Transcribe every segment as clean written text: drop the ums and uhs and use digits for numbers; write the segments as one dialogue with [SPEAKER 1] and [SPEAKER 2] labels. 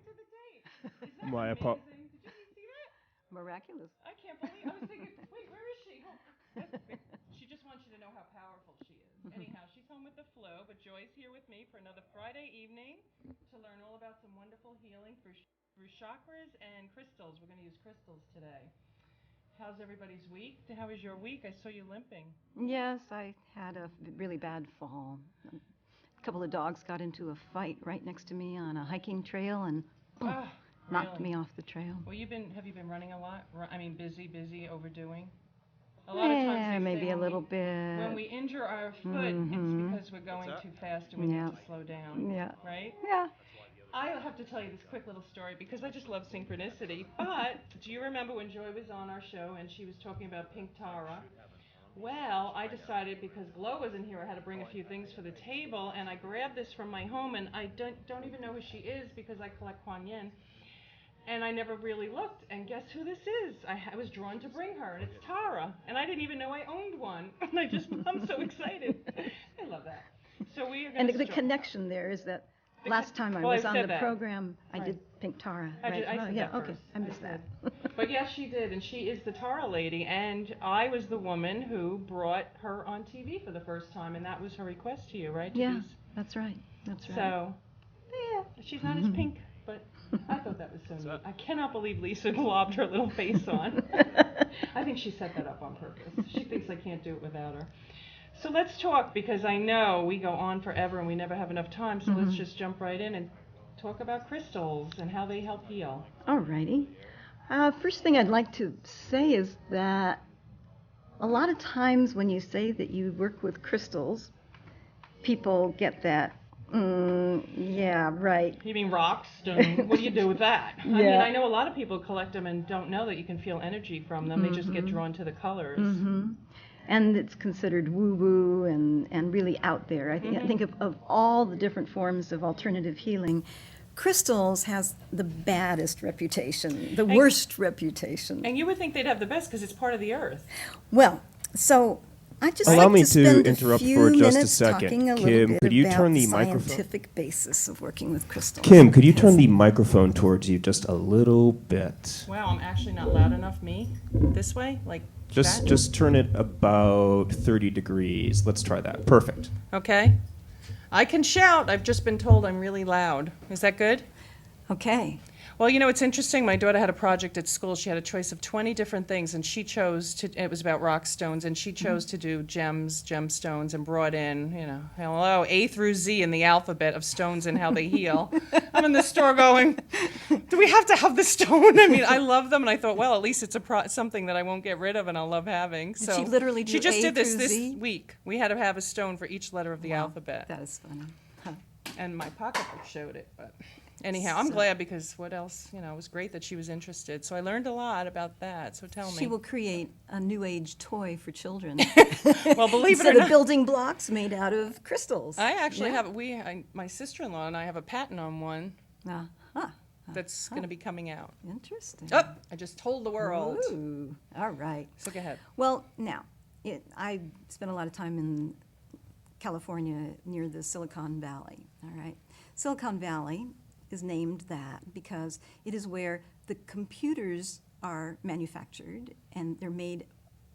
[SPEAKER 1] to the date. Isn't that
[SPEAKER 2] My
[SPEAKER 1] amazing? Did you see that?
[SPEAKER 3] Miraculous.
[SPEAKER 1] I can't believe. I was thinking, wait, where is she? She just wants you to know how powerful she is. Anyhow, she's home with the flu, but Joy's here with me for another Friday evening to learn all about some wonderful healing through chakras and crystals. We're going to use crystals today. How's everybody's week? How was your week? I saw you limping.
[SPEAKER 3] Yes, I had a really bad fall. A couple of dogs got into a fight right next to me on a hiking trail and knocked me off the trail.
[SPEAKER 1] Well, have you been running a lot? I mean, busy, overdoing? A lot of times they
[SPEAKER 3] maybe
[SPEAKER 1] say
[SPEAKER 3] a little bit.
[SPEAKER 1] when we injure our foot, it's because we're going too fast and we need to slow down.
[SPEAKER 3] Yeah.
[SPEAKER 1] Right?
[SPEAKER 3] Yeah.
[SPEAKER 1] I have to tell you this quick little story because I just love synchronicity. But do you remember when Joy was on our show and she was talking about pink Tara? Well, I decided because Glo wasn't here, I had to bring a few things for the table, and I grabbed this from my home, and I don't even know who she is because I collect Kuan Yin. And I never really looked, and guess who this is? I was drawn to bring her, and it's Tara, and I didn't even know I owned one. And I'm so excited. I love that. So we are going to
[SPEAKER 3] And the connection there is that last time I was on the program, I did Pink Tara. Right?
[SPEAKER 1] I said that
[SPEAKER 3] okay,
[SPEAKER 1] first.
[SPEAKER 3] I missed that.
[SPEAKER 1] But yes, she did, and she is the Tara lady, and I was the woman who brought her on TV for the first time, and that was her request to you, right?
[SPEAKER 3] Yeah, that's right. That's right.
[SPEAKER 1] So, yeah, she's not as pink. But I thought that was so neat. I cannot believe Lisa globbed her little face on. I think she set that up on purpose. She thinks I can't do it without her. So let's talk, because I know we go on forever and we never have enough time, so let's just jump right in and talk about crystals and how they help heal.
[SPEAKER 3] All righty. First thing I'd like to say is that a lot of times when you say that you work with crystals, people get that, yeah, right.
[SPEAKER 1] You mean rocks? What do you do with that? I mean, I know a lot of people collect them and don't know that you can feel energy from them. They just get drawn to the colors.
[SPEAKER 3] And it's considered woo-woo and really out there. I think of all the different forms of alternative healing, crystals has the baddest reputation, the worst reputation.
[SPEAKER 1] And you would think they'd have the best because it's part of the earth.
[SPEAKER 3] Well, so I just
[SPEAKER 2] Allow
[SPEAKER 3] like
[SPEAKER 2] me
[SPEAKER 3] to spend
[SPEAKER 2] to interrupt
[SPEAKER 3] a few
[SPEAKER 2] for just a
[SPEAKER 3] minutes
[SPEAKER 2] second.
[SPEAKER 3] talking a
[SPEAKER 2] Kim,
[SPEAKER 3] little bit
[SPEAKER 2] could you
[SPEAKER 3] about
[SPEAKER 2] turn the
[SPEAKER 3] the
[SPEAKER 2] microphone?
[SPEAKER 3] scientific basis of working with crystals.
[SPEAKER 2] Kim, could you turn the microphone towards you just a little bit?
[SPEAKER 1] Wow, I'm actually not loud enough, me? This way? Like that?
[SPEAKER 2] Just turn it about 30 degrees. Let's try that. Perfect.
[SPEAKER 1] Okay. I can shout. I've just been told I'm really loud. Is that good?
[SPEAKER 3] Okay.
[SPEAKER 1] Well, you know, it's interesting. My daughter had a project at school. She had a choice of 20 different things, and she chose to, it was about rock stones, and she chose to do gemstones, and brought in, hello, A through Z in the alphabet of stones and how they heal. I'm in the store going, do we have to have the stone? I mean, I love them, and I thought, well, at least it's something that I won't get rid of and I'll love having.
[SPEAKER 3] Did she literally do
[SPEAKER 1] She just
[SPEAKER 3] A
[SPEAKER 1] did this
[SPEAKER 3] through Z?
[SPEAKER 1] week. We had to have a stone for each letter of the alphabet.
[SPEAKER 3] That is funny. Huh.
[SPEAKER 1] And my pocketbook showed it, but... Anyhow, I'm glad because what else, it was great that she was interested. So I learned a lot about that. So tell me.
[SPEAKER 3] She will create a new age toy for children.
[SPEAKER 1] Well, believe it or
[SPEAKER 3] Instead of
[SPEAKER 1] not.
[SPEAKER 3] building blocks made out of crystals.
[SPEAKER 1] I actually have, my sister-in-law and I have a patent on one that's going to be coming out.
[SPEAKER 3] Interesting.
[SPEAKER 1] Oh, I just told the world.
[SPEAKER 3] Ooh, all right.
[SPEAKER 1] So go ahead.
[SPEAKER 3] Well, now, I spent a lot of time in California near the Silicon Valley, all right? Silicon Valley is named that because it is where the computers are manufactured, and they're made.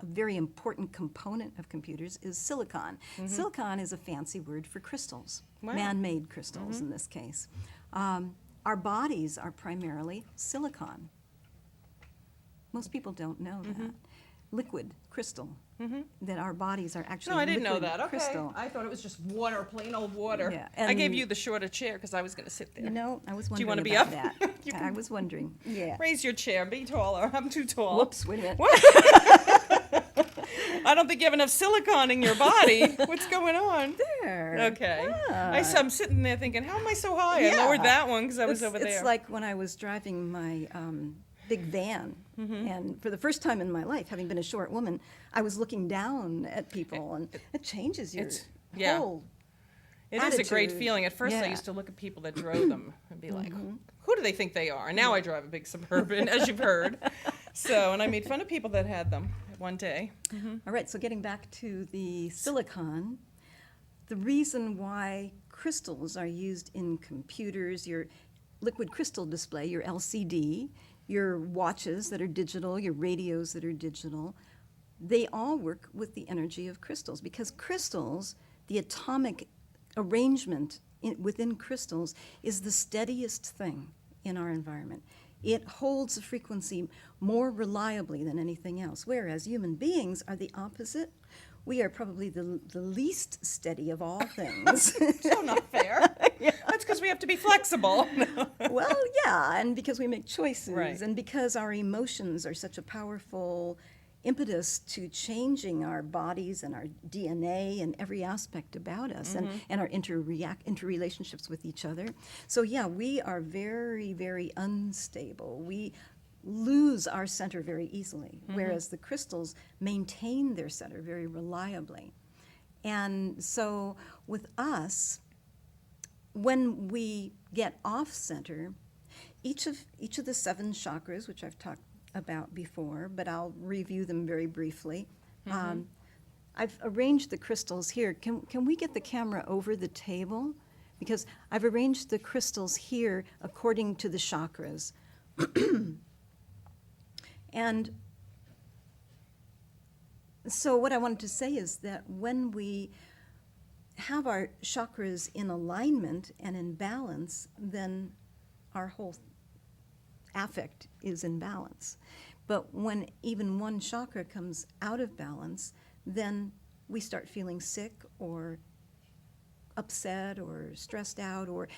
[SPEAKER 3] A very important component of computers is silicon. Silicon is a fancy word for crystals, man-made crystals in this case. Our bodies are primarily silicon. Most people don't know that. Liquid crystal. That our bodies are actually
[SPEAKER 1] No, I didn't know that. Okay.
[SPEAKER 3] Crystal.
[SPEAKER 1] I thought it was just water, plain old water.
[SPEAKER 3] Yeah,
[SPEAKER 1] I gave you the shorter chair because I was going to sit there.
[SPEAKER 3] I was wondering
[SPEAKER 1] Do you want to be
[SPEAKER 3] about
[SPEAKER 1] up?
[SPEAKER 3] that.
[SPEAKER 1] You
[SPEAKER 3] I was wondering. Yeah.
[SPEAKER 1] Raise your chair. Be taller. I'm too tall.
[SPEAKER 3] Whoops, wait a minute.
[SPEAKER 1] I don't think you have enough silicon in your body. What's going on?
[SPEAKER 3] There.
[SPEAKER 1] Okay.
[SPEAKER 3] Ah.
[SPEAKER 1] I'm sitting there thinking, how am I so high? I lowered that one because I was over there.
[SPEAKER 3] It's like when I was driving my big van, and for the first time in my life, having been a short woman, I was looking down at people, and it changes your whole
[SPEAKER 1] It is a great
[SPEAKER 3] attitude.
[SPEAKER 1] feeling. At first, I used to look at people that drove them and be like, who do they think they are? And now I drive a big Suburban, as you've heard. So, and I made fun of people that had them one day.
[SPEAKER 3] All right, so getting back to the silicon, the reason why crystals are used in computers, liquid crystal display, your LCD, your watches that are digital, your radios that are digital, they all work with the energy of crystals, because crystals, the atomic arrangement within crystals is the steadiest thing in our environment. It holds a frequency more reliably than anything else, whereas human beings are the opposite. We are probably the least steady of all things.
[SPEAKER 1] So not fair.
[SPEAKER 3] Yeah.
[SPEAKER 1] That's because we have to be flexible.
[SPEAKER 3] Well, yeah, and because we make choices,
[SPEAKER 1] Right.
[SPEAKER 3] and because our emotions are such a powerful impetus to changing our bodies and our DNA and every aspect about us, and our interrelationships with each other. So yeah, we are very, very unstable. We lose our center very easily, whereas the crystals maintain their center very reliably. And so with us, when we get off center, each of the 7 chakras, which I've talked about before, but I'll review them very briefly. I've arranged the crystals here. Can we get the camera over the table? Because I've arranged the crystals here according to the chakras. And so what I wanted to say is that when we have our chakras in alignment and in balance, then our whole affect is in balance. But when even one chakra comes out of balance, then we start feeling sick or upset or stressed out, or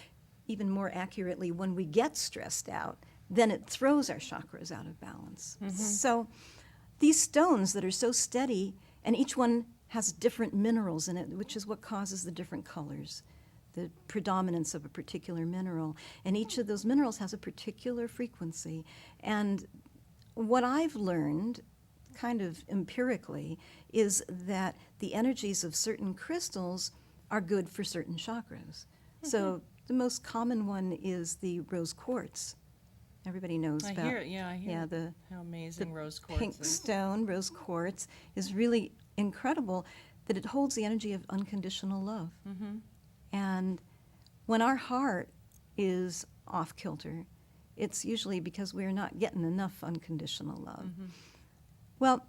[SPEAKER 3] even more accurately, when we get stressed out, then it throws our chakras out of balance. So these stones that are so steady, and each one has different minerals in it, which is what causes the different colors, the predominance of a particular mineral. And each of those minerals has a particular frequency. And what I've learned, kind of empirically, is that the energies of certain crystals are good for certain chakras. So the most common one is the rose quartz. Everybody knows
[SPEAKER 1] I
[SPEAKER 3] about
[SPEAKER 1] hear it, yeah, I hear
[SPEAKER 3] the
[SPEAKER 1] how amazing rose quartz
[SPEAKER 3] pink
[SPEAKER 1] is.
[SPEAKER 3] stone, rose quartz, is really incredible that it holds the energy of unconditional love. And when our heart is off kilter, it's usually because we're not getting enough unconditional love. Well,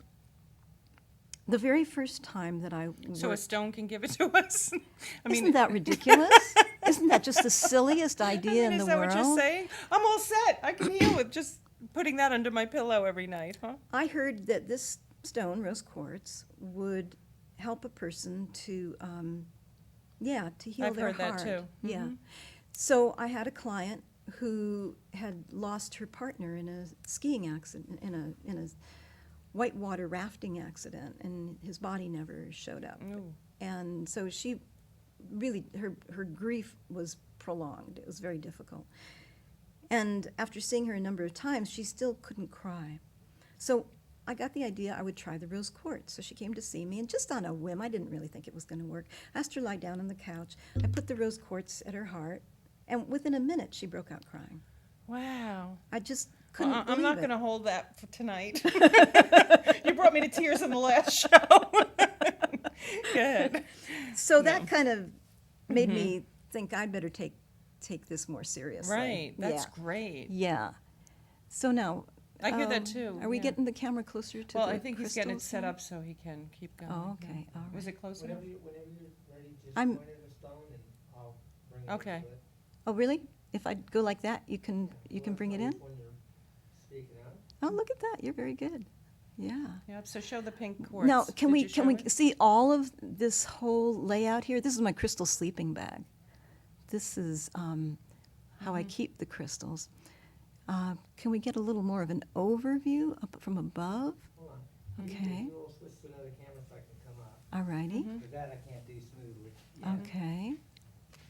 [SPEAKER 3] the very first time that I
[SPEAKER 1] So a
[SPEAKER 3] worked,
[SPEAKER 1] stone can give it to us? I
[SPEAKER 3] isn't that ridiculous? Isn't that just the silliest
[SPEAKER 1] I
[SPEAKER 3] idea
[SPEAKER 1] mean,
[SPEAKER 3] in
[SPEAKER 1] is
[SPEAKER 3] the
[SPEAKER 1] that
[SPEAKER 3] world?
[SPEAKER 1] what you're saying? I'm all set. I can heal with just putting that under my pillow every night, huh?
[SPEAKER 3] I heard that this stone, rose quartz, would help a person to, to heal
[SPEAKER 1] I've
[SPEAKER 3] their
[SPEAKER 1] heard that
[SPEAKER 3] heart.
[SPEAKER 1] too.
[SPEAKER 3] Yeah. So I had a client who had lost her partner in a skiing accident, in a whitewater rafting accident, and his body never showed up.
[SPEAKER 1] Ooh.
[SPEAKER 3] And so she really, her grief was prolonged. It was very difficult. And after seeing her a number of times, she still couldn't cry. So I got the idea I would try the rose quartz. So she came to see me, and just on a whim, I didn't really think it was going to work. I asked her to lie down on the couch. I put the rose quartz at her heart, and within a minute, she broke out crying.
[SPEAKER 1] Wow.
[SPEAKER 3] I just couldn't
[SPEAKER 1] Well,
[SPEAKER 3] believe
[SPEAKER 1] I'm not
[SPEAKER 3] it.
[SPEAKER 1] going to hold that for tonight. You brought me to tears in the last show. Good.
[SPEAKER 3] So that kind of made me think I'd better take this more seriously.
[SPEAKER 1] Right. That's
[SPEAKER 3] Yeah.
[SPEAKER 1] great.
[SPEAKER 3] Yeah. So now,
[SPEAKER 1] I hear that too.
[SPEAKER 3] are we
[SPEAKER 1] yeah.
[SPEAKER 3] getting the camera closer to
[SPEAKER 1] Well,
[SPEAKER 3] the
[SPEAKER 1] I think he's getting it
[SPEAKER 3] crystals
[SPEAKER 1] set
[SPEAKER 3] here?
[SPEAKER 1] up so he can keep going.
[SPEAKER 3] Oh, okay.
[SPEAKER 1] Yeah.
[SPEAKER 3] All
[SPEAKER 1] Was
[SPEAKER 3] right.
[SPEAKER 1] it close enough?
[SPEAKER 4] Whenever you're ready, just
[SPEAKER 3] I'm-
[SPEAKER 4] point at the stone and I'll bring it
[SPEAKER 1] Okay.
[SPEAKER 4] into it.
[SPEAKER 3] Oh, really? If I go like that, you can bring it in?
[SPEAKER 4] When you're speaking out.
[SPEAKER 3] Oh, look at that. You're very good. Yeah.
[SPEAKER 1] Yep. So show the pink quartz.
[SPEAKER 3] Now, can
[SPEAKER 1] Did
[SPEAKER 3] we
[SPEAKER 1] you show it?
[SPEAKER 3] see all of this whole layout here? This is my crystal sleeping bag. This is how I keep the crystals. Can we get a little more of an overview up from above?
[SPEAKER 4] Hold on.
[SPEAKER 3] Okay.
[SPEAKER 4] You will switch to another camera so I can come up.
[SPEAKER 3] All righty.
[SPEAKER 4] Because that I can't do smoothly.
[SPEAKER 3] Okay.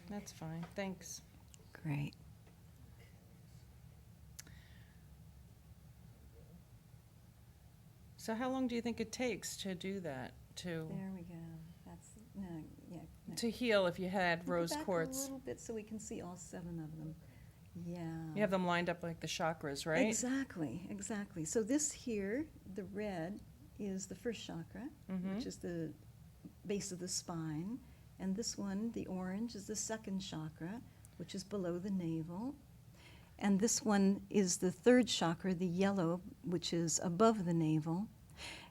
[SPEAKER 1] That's fine. Thanks.
[SPEAKER 3] Great.
[SPEAKER 1] So how long do you think it takes to do that? To
[SPEAKER 3] There we go. That's no, yeah. No.
[SPEAKER 1] to heal if you had
[SPEAKER 3] Put it
[SPEAKER 1] rose
[SPEAKER 3] back a
[SPEAKER 1] quartz?
[SPEAKER 3] little bit so we can see all 7 of them. Yeah.
[SPEAKER 1] You have them lined up like the chakras, right?
[SPEAKER 3] Exactly, exactly. So this here, the red, is the first chakra,
[SPEAKER 1] Mhm.
[SPEAKER 3] which is the base of the spine. And this one, the orange, is the second chakra, which is below the navel. And this one is the third chakra, the yellow, which is above the navel.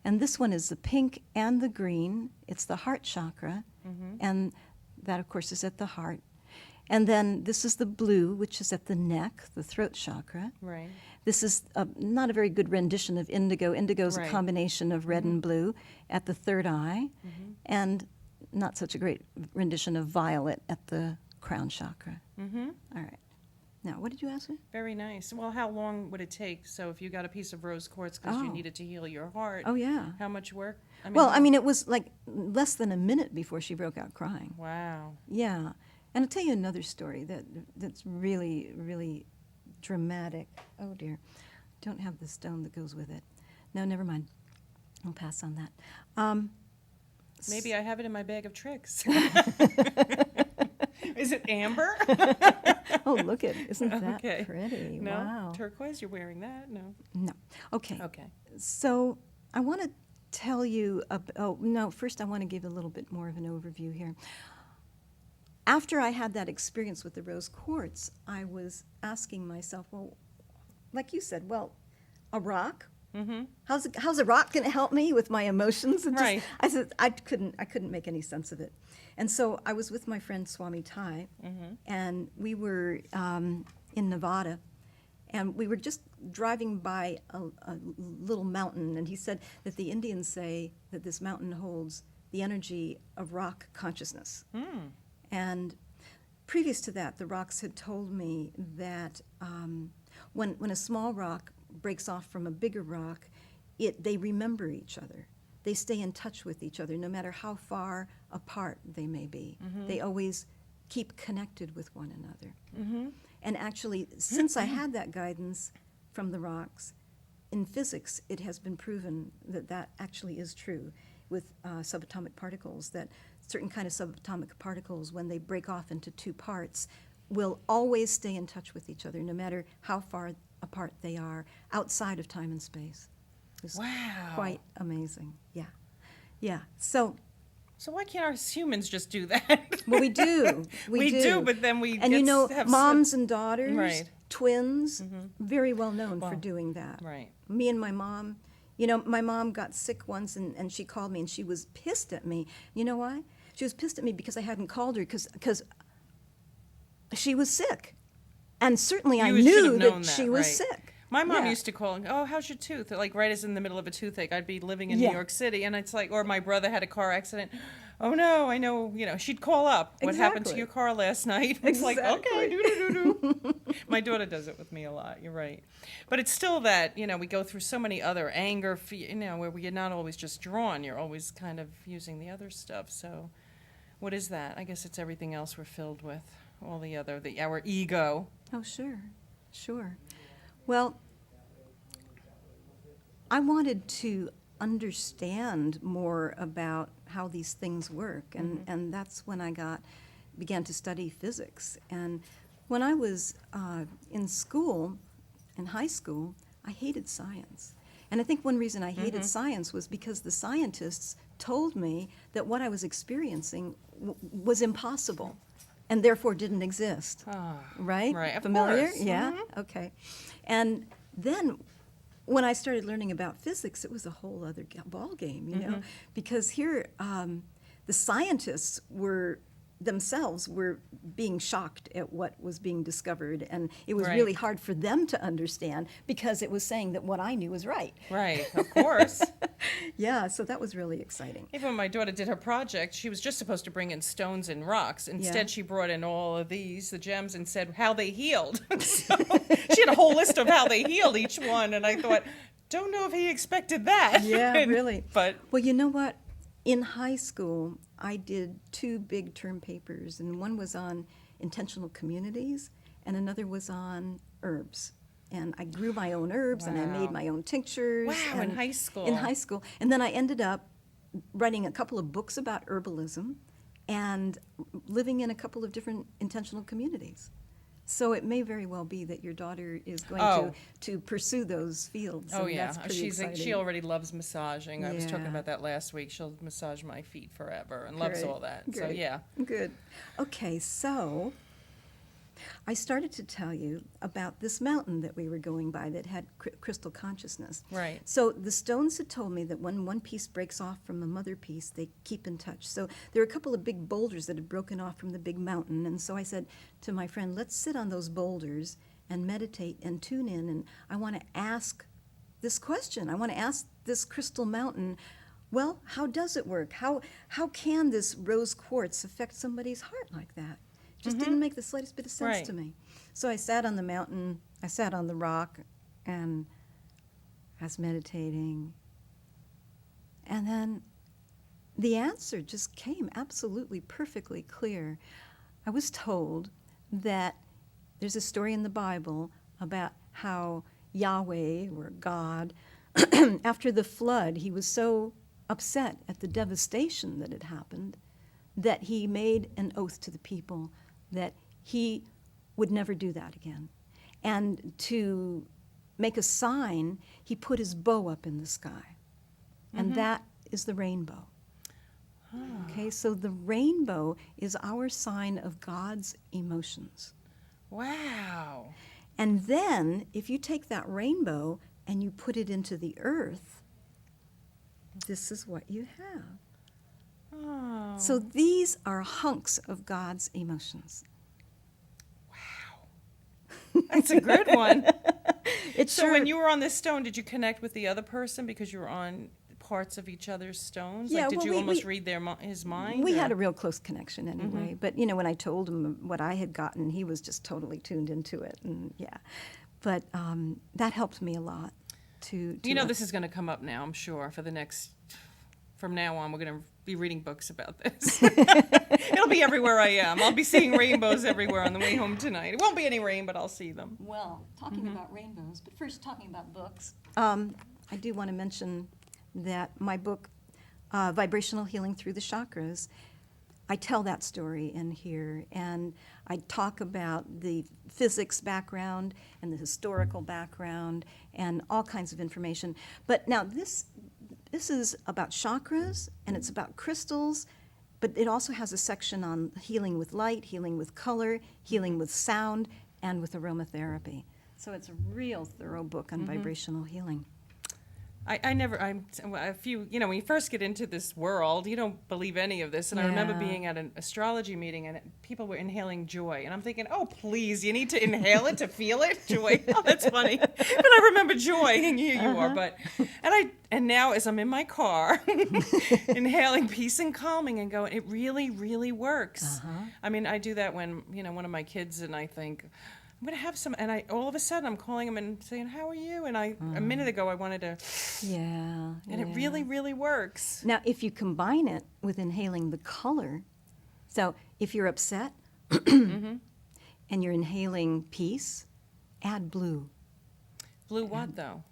[SPEAKER 3] And this one is the pink and the green. It's the heart chakra. And that, of course, is at the heart. And then this is the blue, which is at the neck, the throat chakra.
[SPEAKER 1] Right.
[SPEAKER 3] This is not a very good rendition of indigo. Indigo is
[SPEAKER 1] Right.
[SPEAKER 3] a combination of red and blue at the third eye, and not such a great rendition of violet at the crown chakra.
[SPEAKER 1] Mm-hmm.
[SPEAKER 3] All right. Now, what did you ask me?
[SPEAKER 1] Very nice. Well, how long would it take? So if you got a piece of rose quartz because you
[SPEAKER 3] Oh.
[SPEAKER 1] needed to heal your heart,
[SPEAKER 3] Oh, yeah.
[SPEAKER 1] how much work?
[SPEAKER 3] Well, I mean, it was like less than a minute before she broke out crying.
[SPEAKER 1] Wow.
[SPEAKER 3] Yeah. And I'll tell you another story that's really, really dramatic. Oh, dear. Don't have the stone that goes with it. No, never mind. I'll pass on that.
[SPEAKER 1] Maybe I have it in my bag of tricks. Is it amber?
[SPEAKER 3] Oh, look at, isn't that
[SPEAKER 1] Okay.
[SPEAKER 3] pretty?
[SPEAKER 1] No?
[SPEAKER 3] Wow.
[SPEAKER 1] Turquoise, you're wearing that? No.
[SPEAKER 3] No. Okay.
[SPEAKER 1] Okay.
[SPEAKER 3] So I want to tell you, first I want to give a little bit more of an overview here. After I had that experience with the rose quartz, I was asking myself, well, like you said, well, a rock?
[SPEAKER 1] Mm-hmm.
[SPEAKER 3] How's a rock going to help me with my emotions? And
[SPEAKER 1] Right.
[SPEAKER 3] I said I couldn't make any sense of it, and so I was with my friend Swami Tai, and we were in Nevada, and we were just driving by a little mountain, and he said that the Indians say that this mountain holds the energy of rock consciousness, and previous to that, the rocks had told me that when a small rock breaks off from a bigger rock, they remember each other. They stay in touch with each other, no matter how far apart they may be. They always keep connected with one another. And actually, since I had that guidance from the rocks, in physics, it has been proven that that actually is true with subatomic particles, that certain kind of subatomic particles, when they break off into two parts, will always stay in touch with each other, no matter how far apart they are outside of time and space. It's
[SPEAKER 1] Wow.
[SPEAKER 3] quite amazing. Yeah. Yeah. So
[SPEAKER 1] why can't our humans just do that?
[SPEAKER 3] well, we do. We do.
[SPEAKER 1] but then we
[SPEAKER 3] And you
[SPEAKER 1] get
[SPEAKER 3] know,
[SPEAKER 1] to have
[SPEAKER 3] moms and daughters,
[SPEAKER 1] Right.
[SPEAKER 3] twins, very well known for
[SPEAKER 1] Well,
[SPEAKER 3] doing that.
[SPEAKER 1] Right.
[SPEAKER 3] Me and my mom, my mom got sick once, and she called me, and she was pissed at me. You know why? She was pissed at me because I hadn't called her, because she was sick. And certainly I
[SPEAKER 1] You should
[SPEAKER 3] knew
[SPEAKER 1] have known
[SPEAKER 3] that she was
[SPEAKER 1] right.
[SPEAKER 3] sick.
[SPEAKER 1] My mom
[SPEAKER 3] Yeah.
[SPEAKER 1] used to call, oh, how's your tooth? Like right as in the middle of a toothache. I'd be living in
[SPEAKER 3] Yeah.
[SPEAKER 1] New York City, and it's like, or my brother had a car accident. Oh no, I know, she'd call up. What happened to
[SPEAKER 3] Exactly.
[SPEAKER 1] your car last night? It's like, okay,
[SPEAKER 3] Exactly.
[SPEAKER 1] do. My daughter does it with me a lot. You're right, but it's still that we go through so many other anger, where we're not always just drawn. You're always kind of using the other stuff. So, what is that? I guess it's everything else we're filled with. All the other, our ego.
[SPEAKER 3] Oh, sure. Sure. Well, I wanted to understand more about how these things work, and that's when I began to study physics. And when I was in school, in high school, I hated science. And I think one reason I hated science was because the scientists told me that what I was experiencing was impossible and therefore didn't exist. Right?
[SPEAKER 1] Right, of
[SPEAKER 3] Familiar?
[SPEAKER 1] course.
[SPEAKER 3] Yeah? Okay. And then when I started learning about physics, it was a whole other ball game, because here the scientists themselves were being shocked at what was being discovered, and it was
[SPEAKER 1] Right.
[SPEAKER 3] really hard for them to understand because it was saying that what I knew was right.
[SPEAKER 1] Right, of course.
[SPEAKER 3] Yeah, so that was really exciting.
[SPEAKER 1] Even when my daughter did her project, she was just supposed to bring in stones and rocks. Instead, she brought in all of the gems, and said how they healed. So she had a whole list of how they healed each one, and I thought, don't know if he expected that.
[SPEAKER 3] Yeah, really.
[SPEAKER 1] But
[SPEAKER 3] Well, you know what? In high school, I did 2 big term papers, and one was on intentional communities, and another was on herbs. And I grew my own herbs, and I made
[SPEAKER 1] Wow.
[SPEAKER 3] my own tinctures.
[SPEAKER 1] Wow, in
[SPEAKER 3] and-
[SPEAKER 1] high school.
[SPEAKER 3] In high school. And then I ended up writing a couple of books about herbalism and living in a couple of different intentional communities. So it may very well be that your daughter is going to pursue those fields.
[SPEAKER 1] oh
[SPEAKER 3] and
[SPEAKER 1] yeah,
[SPEAKER 3] that's pretty exciting.
[SPEAKER 1] she already loves massaging. I was talking
[SPEAKER 3] Yeah.
[SPEAKER 1] about that last week. She'll massage my feet forever and loves
[SPEAKER 3] Great,
[SPEAKER 1] all that. So
[SPEAKER 3] great.
[SPEAKER 1] yeah.
[SPEAKER 3] Good. Okay, so I started to tell you about this mountain that we were going by that had crystal consciousness.
[SPEAKER 1] Right.
[SPEAKER 3] So the stones had told me that when one piece breaks off from a mother piece, they keep in touch. So there were a couple of big boulders that had broken off from the big mountain. And so I said to my friend, let's sit on those boulders and meditate and tune in. And I want to ask this question. I want to ask this crystal mountain, well, how does it work? How can this rose quartz affect somebody's heart like that? It just didn't make the slightest bit of sense to me. So I sat on the mountain, I sat on the rock, and I was meditating. And then the answer just came absolutely perfectly clear. I was told that there's a story in the Bible about how Yahweh, or God, after the flood, he was so upset at the devastation that had happened that he made an oath to the people that he would never do that again. And to make a sign, he put his bow up in the sky. And that is the rainbow. Okay, so the rainbow is our sign of God's emotions.
[SPEAKER 1] Wow.
[SPEAKER 3] And then, if you take that rainbow and you put it into the earth, this is what you have.
[SPEAKER 1] Oh.
[SPEAKER 3] So these are hunks of God's emotions.
[SPEAKER 1] That's a good one.
[SPEAKER 3] It's
[SPEAKER 1] So
[SPEAKER 3] sure,
[SPEAKER 1] when you were on this stone, did you connect with the other person because you were on parts of each other's stones?
[SPEAKER 3] Yeah,
[SPEAKER 1] Like, did
[SPEAKER 3] well,
[SPEAKER 1] you
[SPEAKER 3] we-
[SPEAKER 1] almost
[SPEAKER 3] we-
[SPEAKER 1] read his mind?
[SPEAKER 3] we
[SPEAKER 1] or-
[SPEAKER 3] had a real close connection anyway. But, when I told him what I had gotten, he was just totally tuned into it. And yeah, but that helped me a lot to
[SPEAKER 1] this is going to come up now, I'm sure, from now on, we're going to be reading books about this. It'll be everywhere I am. I'll be seeing rainbows everywhere on the way home tonight. It won't be any rain, but I'll see them.
[SPEAKER 3] Well, talking about rainbows, but first talking about books. I do want to mention that my book, Vibrational Healing Through the Chakras, I tell that story in here, and I talk about the physics background and the historical background and all kinds of information. But now this is about chakras, and it's about crystals, but it also has a section on healing with light, healing with color, healing with sound, and with aromatherapy. So it's a real thorough book on vibrational healing.
[SPEAKER 1] when you first get into this world, you don't believe any of this. And I remember
[SPEAKER 3] Yeah.
[SPEAKER 1] being at an astrology meeting and people were inhaling joy. And I'm thinking, oh, please, you need to inhale it to feel it? Joy. Oh, that's funny. But I remember joy, and here you are. But, and now as I'm in my car, inhaling peace and calming and going, it really, really works. I mean, I do that when, one of my kids and I think, I'm going to have some, and all of a sudden I'm calling him and saying, how are you? And a minute ago I wanted to,
[SPEAKER 3] Yeah.
[SPEAKER 1] and it really, really works.
[SPEAKER 3] Now, if you combine it with inhaling the color, so if you're upset and you're inhaling peace, add blue.
[SPEAKER 1] Blue what, though?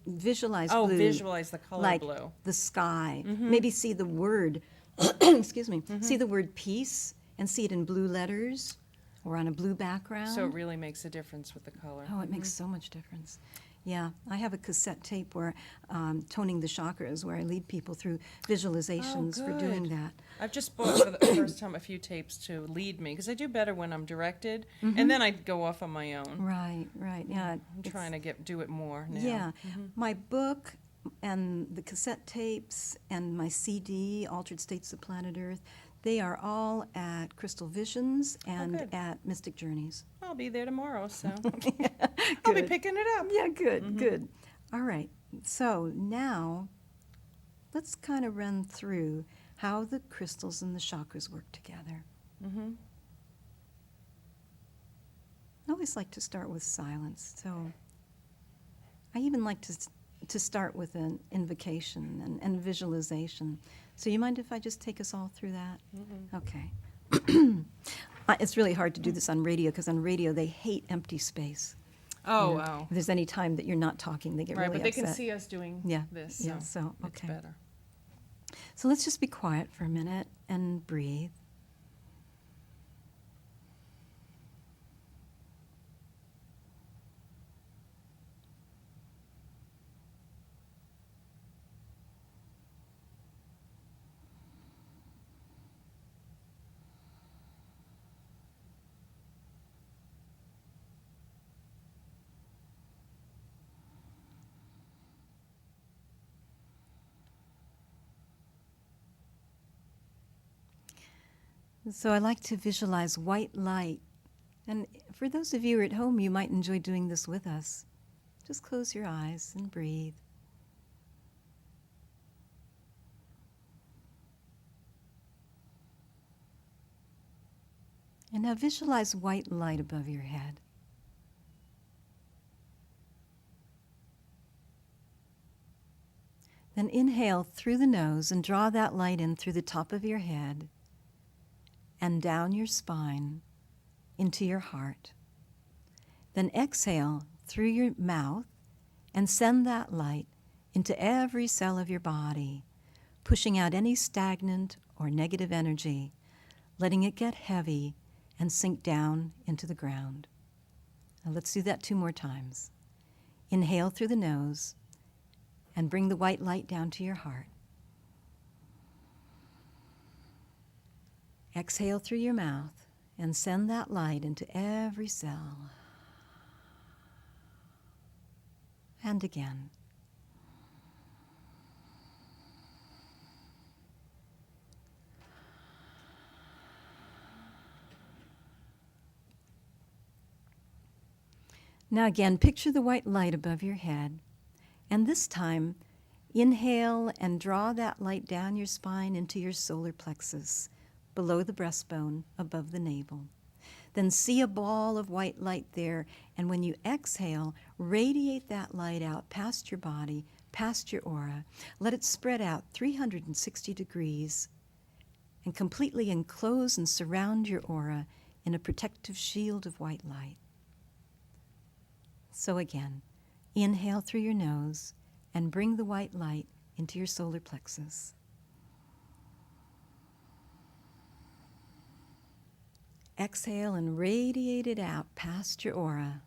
[SPEAKER 3] Visualize
[SPEAKER 1] Oh,
[SPEAKER 3] blue.
[SPEAKER 1] visualize the color
[SPEAKER 3] like
[SPEAKER 1] blue.
[SPEAKER 3] the sky. Maybe see the word, excuse me, see the word peace and see it in blue letters or on a blue background.
[SPEAKER 1] So it really makes a difference with the color.
[SPEAKER 3] Oh, it makes so much difference. Yeah, I have a cassette tape where toning the chakras, where I lead people through visualizations for doing
[SPEAKER 1] good.
[SPEAKER 3] that.
[SPEAKER 1] I've just bought for the first time a few tapes to lead me, because I do better when I'm directed, and then I go off on my own.
[SPEAKER 3] Right, right. Yeah,
[SPEAKER 1] I'm trying to do it more now.
[SPEAKER 3] Yeah, my book and the cassette tapes and my CD, Altered States of Planet Earth, they are all at Crystal Visions and
[SPEAKER 1] good.
[SPEAKER 3] at Mystic Journeys.
[SPEAKER 1] I'll be there tomorrow, so I'll be
[SPEAKER 3] Good.
[SPEAKER 1] picking it up.
[SPEAKER 3] Yeah, good, good. All right, so now let's kind of run through how the crystals and the chakras work together. I always like to start with silence, so I even like to start with an invocation and visualization. So you mind if I just take us all through that? Okay. It's really hard to do this on radio, because on radio they hate empty space.
[SPEAKER 1] Oh,
[SPEAKER 3] You know,
[SPEAKER 1] wow.
[SPEAKER 3] If there's any time that you're not talking, they get
[SPEAKER 1] Right,
[SPEAKER 3] really
[SPEAKER 1] but they
[SPEAKER 3] upset.
[SPEAKER 1] can see us doing
[SPEAKER 3] Yeah,
[SPEAKER 1] this,
[SPEAKER 3] yeah,
[SPEAKER 1] so
[SPEAKER 3] so,
[SPEAKER 1] it's
[SPEAKER 3] okay.
[SPEAKER 1] better.
[SPEAKER 3] So let's just be quiet for a minute and breathe. So I like to visualize white light. And for those of you at home, you might enjoy doing this with us. Just close your eyes and breathe. And now visualize white light above your head. Then inhale through the nose and draw that light in through the top of your head and down your spine into your heart. Then exhale through your mouth and send that light into every cell of your body, pushing out any stagnant or negative energy, letting it get heavy and sink down into the ground. Now let's do that 2 more times. Inhale through the nose and bring the white light down to your heart. Exhale through your mouth and send that light into every cell. And again. Now again, picture the white light above your head. And this time, inhale and draw that light down your spine into your solar plexus, below the breastbone, above the navel. Then see a ball of white light there, and when you exhale, radiate that light out past your body, past your aura. Let it spread out 360 degrees and completely enclose and surround your aura in a protective shield of white light. So again, inhale through your nose and bring the white light into your solar plexus. Exhale and radiate it out past your aura,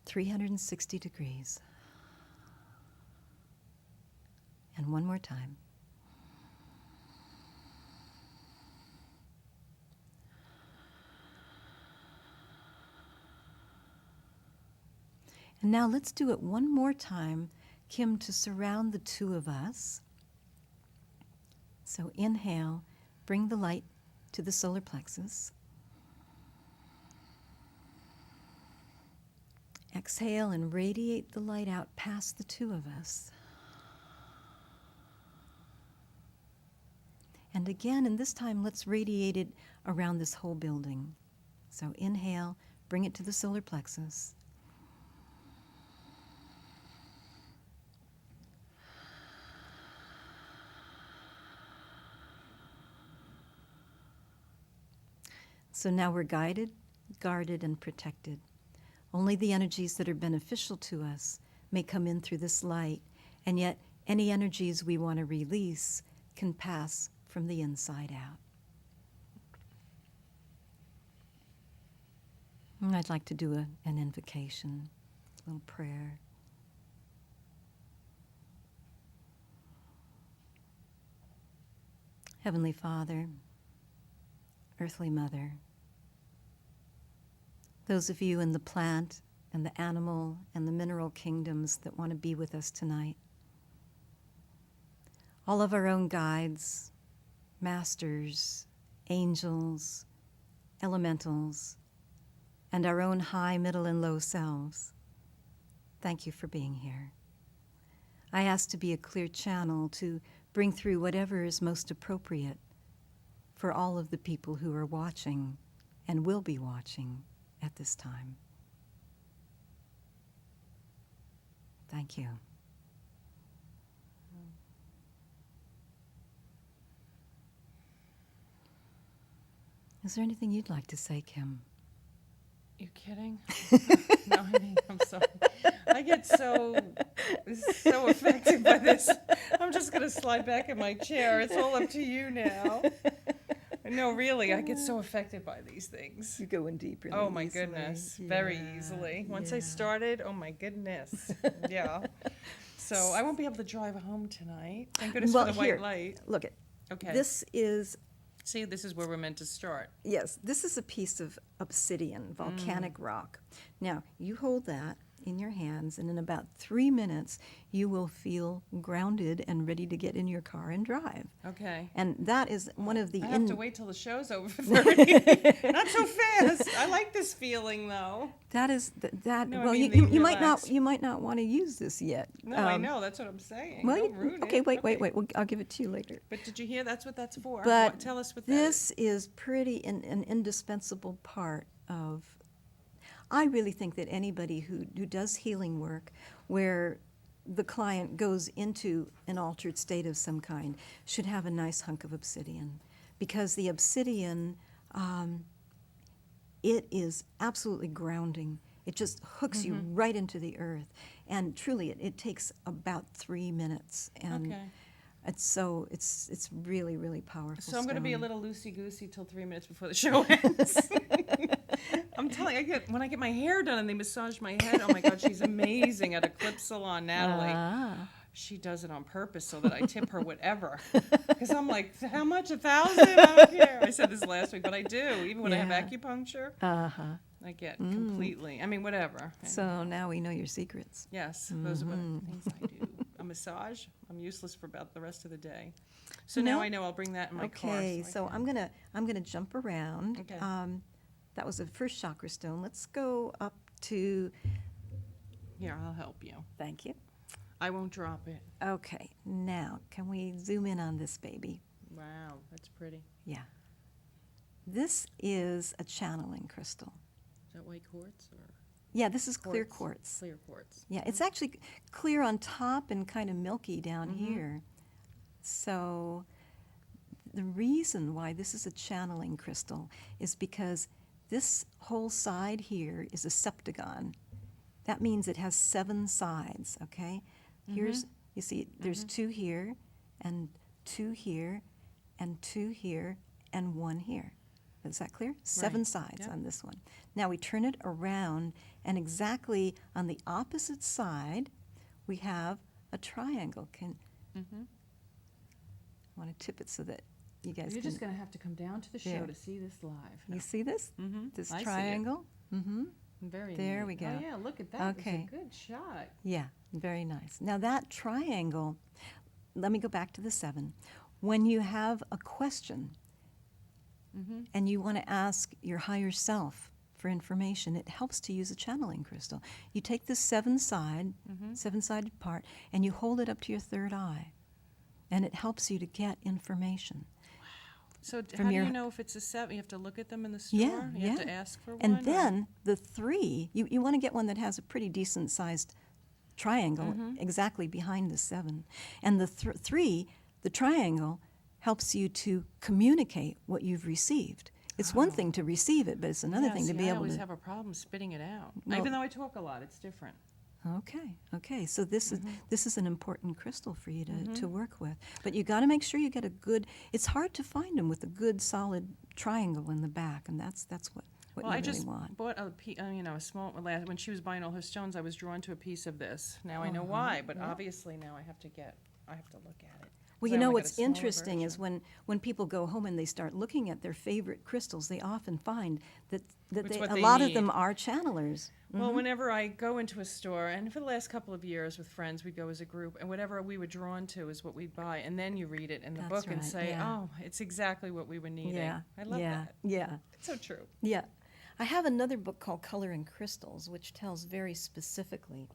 [SPEAKER 3] 360 degrees. And one more time. And now let's do it one more time, Kim, to surround the 2 of us. So inhale, bring the light to the solar plexus. Exhale and radiate the light out past the 2 of us. And again, and this time, let's radiate it around this whole building. So inhale, bring it to the solar plexus. So now we're guided, guarded, and protected. Only the energies that are beneficial to us may come in through this light, and yet any energies we want to release can pass from the inside out. And I'd like to do an invocation, a little prayer. Heavenly Father, Earthly Mother, those of you in the plant and the animal and the mineral kingdoms that want to be with us tonight, all of our own guides, masters, angels, elementals, and our own high, middle, and low selves, thank you for being here. I ask to be a clear channel to bring through whatever is most appropriate for all of the people who are watching and will be watching at this time. Thank you. Is there anything you'd like to say, Kim?
[SPEAKER 1] You kidding? No, I mean, I'm sorry. I get so affected by this. I'm just going to slide back in my chair. It's all up to you now. No, really, I get so affected by these things.
[SPEAKER 3] You go in deep really
[SPEAKER 1] Oh, my
[SPEAKER 3] easily.
[SPEAKER 1] goodness.
[SPEAKER 3] Yeah,
[SPEAKER 1] Very easily. Once I
[SPEAKER 3] yeah.
[SPEAKER 1] started, oh, my goodness. Yeah. So I won't be able to drive home tonight. Thank goodness
[SPEAKER 3] Well,
[SPEAKER 1] for the white
[SPEAKER 3] here,
[SPEAKER 1] light.
[SPEAKER 3] look it.
[SPEAKER 1] Okay.
[SPEAKER 3] This is,
[SPEAKER 1] See, this is where we're meant to start.
[SPEAKER 3] yes, this is a piece of obsidian, volcanic rock. Now, you hold that in your hands, and in about 3 minutes, you will feel grounded and ready to get in your car and drive.
[SPEAKER 1] Okay.
[SPEAKER 3] And that is one of the...
[SPEAKER 1] I have to wait till the show's over for 30. Not so fast. I like this feeling, though.
[SPEAKER 3] That is, that,
[SPEAKER 1] No, I
[SPEAKER 3] well,
[SPEAKER 1] mean
[SPEAKER 3] you,
[SPEAKER 1] the
[SPEAKER 3] you might
[SPEAKER 1] relax.
[SPEAKER 3] not, you might not want to use this yet.
[SPEAKER 1] No, I know. That's what I'm saying.
[SPEAKER 3] Well,
[SPEAKER 1] Don't ruin
[SPEAKER 3] okay,
[SPEAKER 1] it.
[SPEAKER 3] wait. Well, I'll give it to you later.
[SPEAKER 1] But did you hear? That's what that's for.
[SPEAKER 3] But
[SPEAKER 1] Tell us what that is.
[SPEAKER 3] this is pretty an indispensable part of... I really think that anybody who does healing work where the client goes into an altered state of some kind should have a nice hunk of obsidian, because the obsidian, it is absolutely grounding. It just hooks you right into the earth. And truly, it takes about 3 minutes. And
[SPEAKER 1] Okay.
[SPEAKER 3] it's really, really powerful.
[SPEAKER 1] So I'm going to be a
[SPEAKER 3] stone.
[SPEAKER 1] little loosey-goosey till 3 minutes before the show ends. I'm telling you, when I get my hair done and they massage my head, oh my God, she's amazing at a clip salon, Natalie.
[SPEAKER 3] Ah.
[SPEAKER 1] She does it on purpose so that I tip her whatever. Because I'm like, how much? 1,000? I don't care. I said this last week, but I do. Even when I have
[SPEAKER 3] Yeah.
[SPEAKER 1] acupuncture,
[SPEAKER 3] Uh-huh.
[SPEAKER 1] I get completely. I mean, whatever.
[SPEAKER 3] So now we know your secrets.
[SPEAKER 1] Yes, those are what things I do. A massage. I'm useless for about the rest of the day. So now
[SPEAKER 3] No.
[SPEAKER 1] I know I'll bring that in my car.
[SPEAKER 3] Okay,
[SPEAKER 1] I
[SPEAKER 3] so
[SPEAKER 1] can-
[SPEAKER 3] I'm gonna jump around.
[SPEAKER 1] Okay.
[SPEAKER 3] That was the first chakra stone. Let's go up to.
[SPEAKER 1] Here, I'll help you.
[SPEAKER 3] Thank you.
[SPEAKER 1] I won't drop it.
[SPEAKER 3] Okay, now can we zoom in on this baby?
[SPEAKER 1] Wow, that's pretty.
[SPEAKER 3] Yeah. This is a channeling crystal.
[SPEAKER 1] Is that white quartz or
[SPEAKER 3] Yeah, this is clear quartz.
[SPEAKER 1] clear quartz?
[SPEAKER 3] Yeah, it's actually clear on top and kind of milky down here. So the reason why this is a channeling crystal is because this whole side here is a septagon. That means it has 7 sides, okay? Here's, you see, there's 2 here, and 2 here, and 2 here, and 1 here. Is that clear? 7 sides
[SPEAKER 1] Yep.
[SPEAKER 3] on this one. Now we turn it around, and exactly on the opposite side, we have a triangle. I want to tip it so that you guys
[SPEAKER 1] You're
[SPEAKER 3] can...
[SPEAKER 1] just going to have to come down to the show
[SPEAKER 3] There.
[SPEAKER 1] to see this live.
[SPEAKER 3] You see this?
[SPEAKER 1] Mm-hmm.
[SPEAKER 3] This
[SPEAKER 1] I see it.
[SPEAKER 3] triangle? Mm-hmm.
[SPEAKER 1] Very
[SPEAKER 3] There
[SPEAKER 1] neat.
[SPEAKER 3] we go.
[SPEAKER 1] Oh, yeah, look at that.
[SPEAKER 3] Okay.
[SPEAKER 1] It's a good shot.
[SPEAKER 3] Yeah, very nice. Now that triangle, let me go back to the 7. When you have a question and you want to ask your higher self for information, it helps to use a channeling crystal. You take this 7-sided part, and you hold it up to your third eye, and it helps you to get information.
[SPEAKER 1] So
[SPEAKER 3] From
[SPEAKER 1] how do
[SPEAKER 3] your-
[SPEAKER 1] you know if it's a 7? You have to look at them in the store?
[SPEAKER 3] Yeah,
[SPEAKER 1] You have
[SPEAKER 3] yeah.
[SPEAKER 1] to ask for one?
[SPEAKER 3] And
[SPEAKER 1] or-
[SPEAKER 3] then the 3, you want to get one that has a pretty decent sized triangle exactly behind the 7. And the 3, the triangle, helps you to communicate what you've received. It's one thing to receive it, but it's another
[SPEAKER 1] Yeah,
[SPEAKER 3] thing to
[SPEAKER 1] see,
[SPEAKER 3] be
[SPEAKER 1] I
[SPEAKER 3] able
[SPEAKER 1] always
[SPEAKER 3] to...
[SPEAKER 1] have a problem spitting it out.
[SPEAKER 3] Well-
[SPEAKER 1] Even though I talk a lot, it's different.
[SPEAKER 3] Okay. So this is an important crystal for you to work with. But you got to make sure you get a good... It's hard to find them with a good, solid triangle in the back, and that's what
[SPEAKER 1] Well,
[SPEAKER 3] you
[SPEAKER 1] I
[SPEAKER 3] really
[SPEAKER 1] just
[SPEAKER 3] want.
[SPEAKER 1] bought a small, when she was buying all her stones, I was drawn to a piece of this. Now I know why, but obviously now I have to look at it.
[SPEAKER 3] Well,
[SPEAKER 1] 'Cause
[SPEAKER 3] you
[SPEAKER 1] I
[SPEAKER 3] know
[SPEAKER 1] only got a
[SPEAKER 3] what's
[SPEAKER 1] smaller
[SPEAKER 3] interesting is
[SPEAKER 1] version.
[SPEAKER 3] when people go home and they start looking at their favorite crystals, they often find that
[SPEAKER 1] It's what
[SPEAKER 3] a
[SPEAKER 1] they
[SPEAKER 3] lot of
[SPEAKER 1] need.
[SPEAKER 3] them are channelers.
[SPEAKER 1] Well, whenever I go into a store, and for the last couple of years with friends, we'd go as a group, and whatever we were drawn to is what we'd buy. And then you read it in the
[SPEAKER 3] That's
[SPEAKER 1] book and
[SPEAKER 3] right,
[SPEAKER 1] say,
[SPEAKER 3] yeah.
[SPEAKER 1] oh, it's exactly what we were needing.
[SPEAKER 3] Yeah,
[SPEAKER 1] I love that.
[SPEAKER 3] Yeah,
[SPEAKER 1] It's so true.
[SPEAKER 3] yeah. I have another book called Color and Crystals, which tells very specifically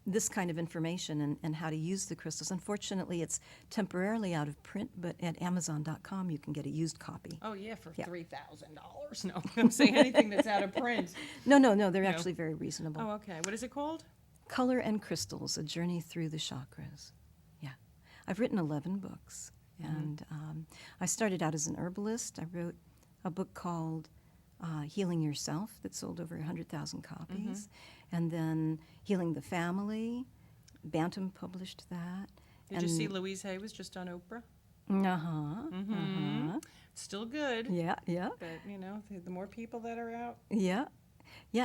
[SPEAKER 3] this kind of information and how to use the crystals. Unfortunately, it's temporarily out of print, but at Amazon.com you can get a used copy.
[SPEAKER 1] Oh, yeah, for
[SPEAKER 3] Yeah.
[SPEAKER 1] $3,000. No, I'm saying anything that's out of print.
[SPEAKER 3] No, they're
[SPEAKER 1] No.
[SPEAKER 3] actually very reasonable.
[SPEAKER 1] Oh, okay. What is it called?
[SPEAKER 3] Color and Crystals, A Journey Through the Chakras. Yeah. I've written 11 books, and I started out as an herbalist. I wrote a book called Healing Yourself that sold over 100,000 copies, and then Healing the Family. Bantam published that.
[SPEAKER 1] Did you see Louise Hay was just on Oprah?
[SPEAKER 3] Uh-huh.
[SPEAKER 1] Still good.
[SPEAKER 3] Yeah.
[SPEAKER 1] But, you know, the more people that are out.
[SPEAKER 3] Yeah,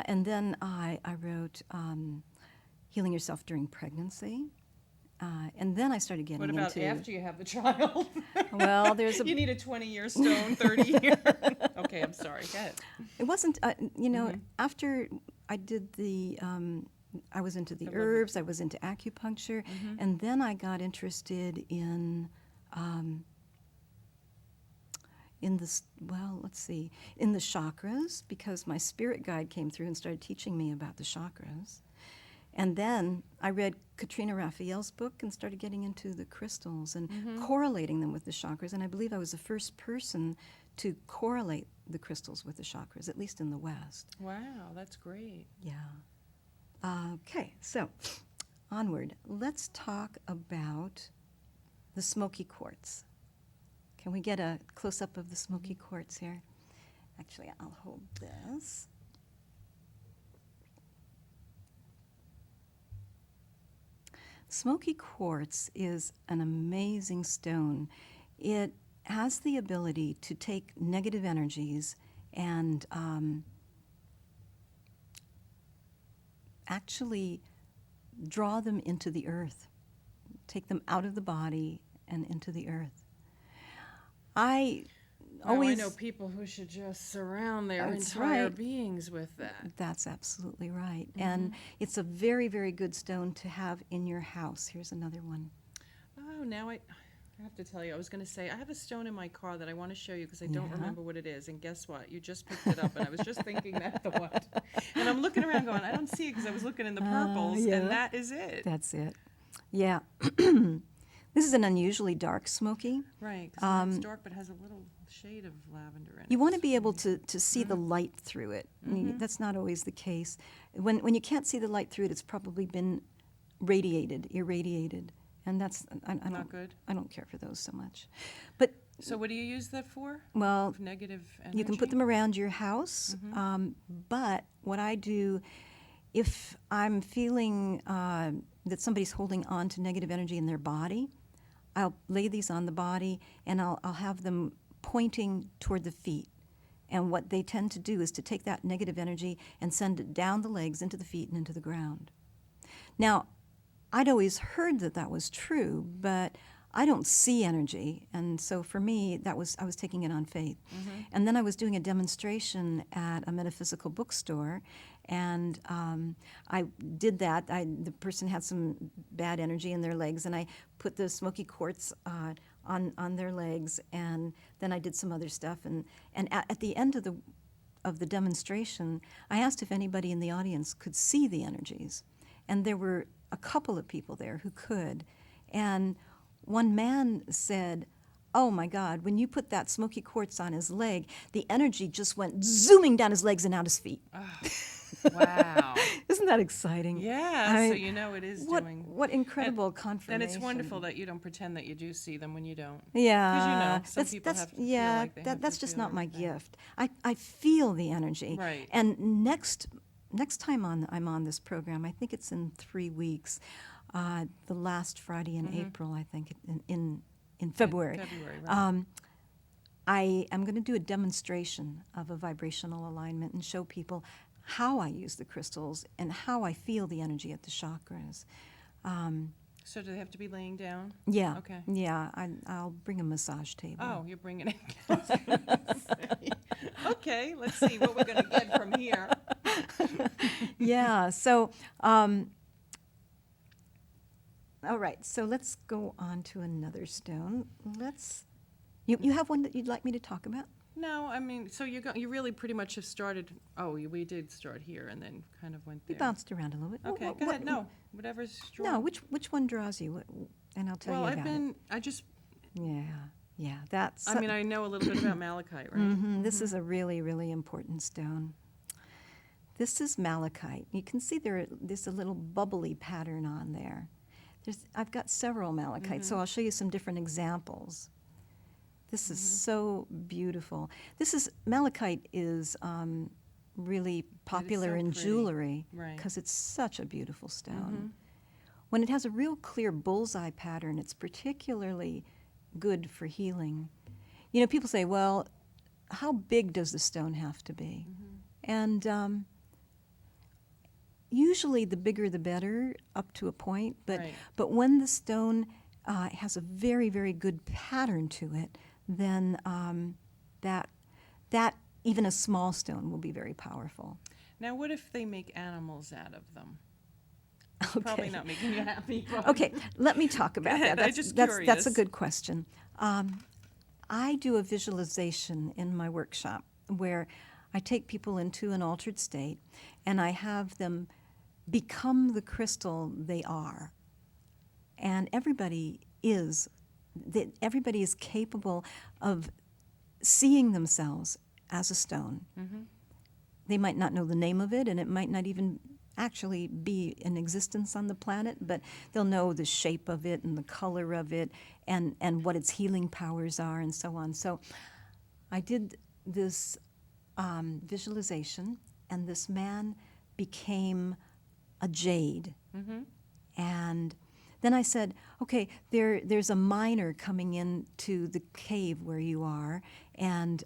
[SPEAKER 3] and then I wrote Healing Yourself During Pregnancy, and then I started getting
[SPEAKER 1] What about
[SPEAKER 3] into...
[SPEAKER 1] after you have the child?
[SPEAKER 3] Well, there's a...
[SPEAKER 1] You need a 20-year stone, 30-year. Okay, I'm sorry. Go ahead.
[SPEAKER 3] It wasn't, after I did I was into the
[SPEAKER 1] I love it.
[SPEAKER 3] herbs, I was into acupuncture, and then I got interested in in the chakras, because my spirit guide came through and started teaching me about the chakras. And then I read Katrina Raphael's book and started getting into the crystals and correlating them with the chakras. And I believe I was the first person to correlate the crystals with the chakras, at least in the West.
[SPEAKER 1] Wow, that's great.
[SPEAKER 3] Yeah. Okay, so onward. Let's talk about the smoky quartz. Can we get a close-up of the smoky quartz here? Actually, I'll hold this. Smoky quartz is an amazing stone. It has the ability to take negative energies and actually draw them into the earth, take them out of the body and into the earth. I
[SPEAKER 1] know people who should just surround their
[SPEAKER 3] That's
[SPEAKER 1] entire
[SPEAKER 3] right.
[SPEAKER 1] beings with that.
[SPEAKER 3] That's absolutely right. And it's a very, very good stone to have in your house. Here's another one.
[SPEAKER 1] Oh, now I have to tell you, I was going to say, I have a stone in my car that I want to show you because I don't
[SPEAKER 3] Yeah.
[SPEAKER 1] remember what it is. And guess what? You just picked it up, and I was just thinking that's the one. And I'm looking around going, I don't see it because I was looking in the purples,
[SPEAKER 3] yeah.
[SPEAKER 1] and that is it.
[SPEAKER 3] That's it. Yeah. This is an unusually dark smoky.
[SPEAKER 1] Right, because it's dark but has a little shade of lavender in it.
[SPEAKER 3] You want to be able to see the light through it. That's not always the case. When you can't see the light through it, it's probably been irradiated. And that's, I
[SPEAKER 1] Not
[SPEAKER 3] don't,
[SPEAKER 1] good.
[SPEAKER 3] I don't care for those so much. But,
[SPEAKER 1] So what do you use that for?
[SPEAKER 3] well,
[SPEAKER 1] Of negative energy?
[SPEAKER 3] you can put them around your house, but what I do, if I'm feeling that somebody's holding on to negative energy in their body, I'll lay these on the body and I'll have them pointing toward the feet. And what they tend to do is to take that negative energy and send it down the legs, into the feet, and into the ground. Now, I'd always heard that that was true, but I don't see energy, and so for me, I was taking it on faith. And then I was doing a demonstration at a metaphysical bookstore, and I did that. The person had some bad energy in their legs, and I put the smoky quartz on their legs, and then I did some other stuff. And at the end of the demonstration, I asked if anybody in the audience could see the energies, and there were a couple of people there who could, and one man said, "Oh my God, when you put that smoky quartz on his leg, the energy just went zooming down his legs and out his feet."
[SPEAKER 1] Wow.
[SPEAKER 3] Isn't that exciting?
[SPEAKER 1] Yeah,
[SPEAKER 3] I-
[SPEAKER 1] so you know it is doing.
[SPEAKER 3] What incredible confirmation.
[SPEAKER 1] And it's wonderful that you don't pretend that you do see them when you don't.
[SPEAKER 3] Yeah,
[SPEAKER 1] some people have to feel
[SPEAKER 3] yeah,
[SPEAKER 1] like they have to
[SPEAKER 3] that's just
[SPEAKER 1] feel
[SPEAKER 3] not my
[SPEAKER 1] everything.
[SPEAKER 3] gift. I feel the energy.
[SPEAKER 1] Right.
[SPEAKER 3] And next time I'm on this program, I think it's in 3 weeks, the last Friday in April, I think, in February.
[SPEAKER 1] February, right.
[SPEAKER 3] I am going to do a demonstration of a vibrational alignment and show people how I use the crystals and how I feel the energy at the chakras.
[SPEAKER 1] So do they have to be laying down?
[SPEAKER 3] Yeah.
[SPEAKER 1] Okay.
[SPEAKER 3] Yeah, I'll bring a massage table.
[SPEAKER 1] Oh, you're bringing it. Okay, let's see what we're going to get from here.
[SPEAKER 3] Yeah, so, all right, so let's go on to another stone. You have one that you'd like me to talk about?
[SPEAKER 1] No, I mean, so you really pretty much have started. Oh, we did start here and then kind of went
[SPEAKER 3] We
[SPEAKER 1] there.
[SPEAKER 3] bounced around a little bit.
[SPEAKER 1] Okay, go ahead. No, whatever's strong.
[SPEAKER 3] No, which one draws you? And I'll tell
[SPEAKER 1] Well,
[SPEAKER 3] you about it. Yeah, that's...
[SPEAKER 1] I mean, I know a little bit about malachite, right?
[SPEAKER 3] This is a really, really important stone. This is malachite. You can see there's a little bubbly pattern on there. I've got several malachites, so I'll show you some different examples. This is so beautiful. Malachite is really popular
[SPEAKER 1] so
[SPEAKER 3] in
[SPEAKER 1] pretty.
[SPEAKER 3] Jewelry
[SPEAKER 1] Right.
[SPEAKER 3] because it's such a beautiful stone. When it has a real clear bullseye pattern, it's particularly good for healing. You know, people say, well, how big does the stone have to be? And usually the bigger the better, up to a point.
[SPEAKER 1] Right.
[SPEAKER 3] But when the stone has a very, very good pattern to it, then that even a small stone will be very powerful.
[SPEAKER 1] Now, what if they make animals out of them?
[SPEAKER 3] Okay.
[SPEAKER 1] Probably not making you happy. But
[SPEAKER 3] Okay, let me talk about
[SPEAKER 1] ahead,
[SPEAKER 3] that.
[SPEAKER 1] I'm
[SPEAKER 3] That's,
[SPEAKER 1] just
[SPEAKER 3] that's a
[SPEAKER 1] curious.
[SPEAKER 3] good question. I do a visualization in my workshop where I take people into an altered state and I have them become the crystal they are. And everybody is capable of seeing themselves as a stone.
[SPEAKER 1] Mm-hmm.
[SPEAKER 3] They might not know the name of it, and it might not even actually be in existence on the planet, but they'll know the shape of it and the color of it and what its healing powers are and so on. So I did this visualization, and this man became a jade.
[SPEAKER 1] Mm-hmm.
[SPEAKER 3] And then I said, okay, there's a miner coming into the cave where you are, and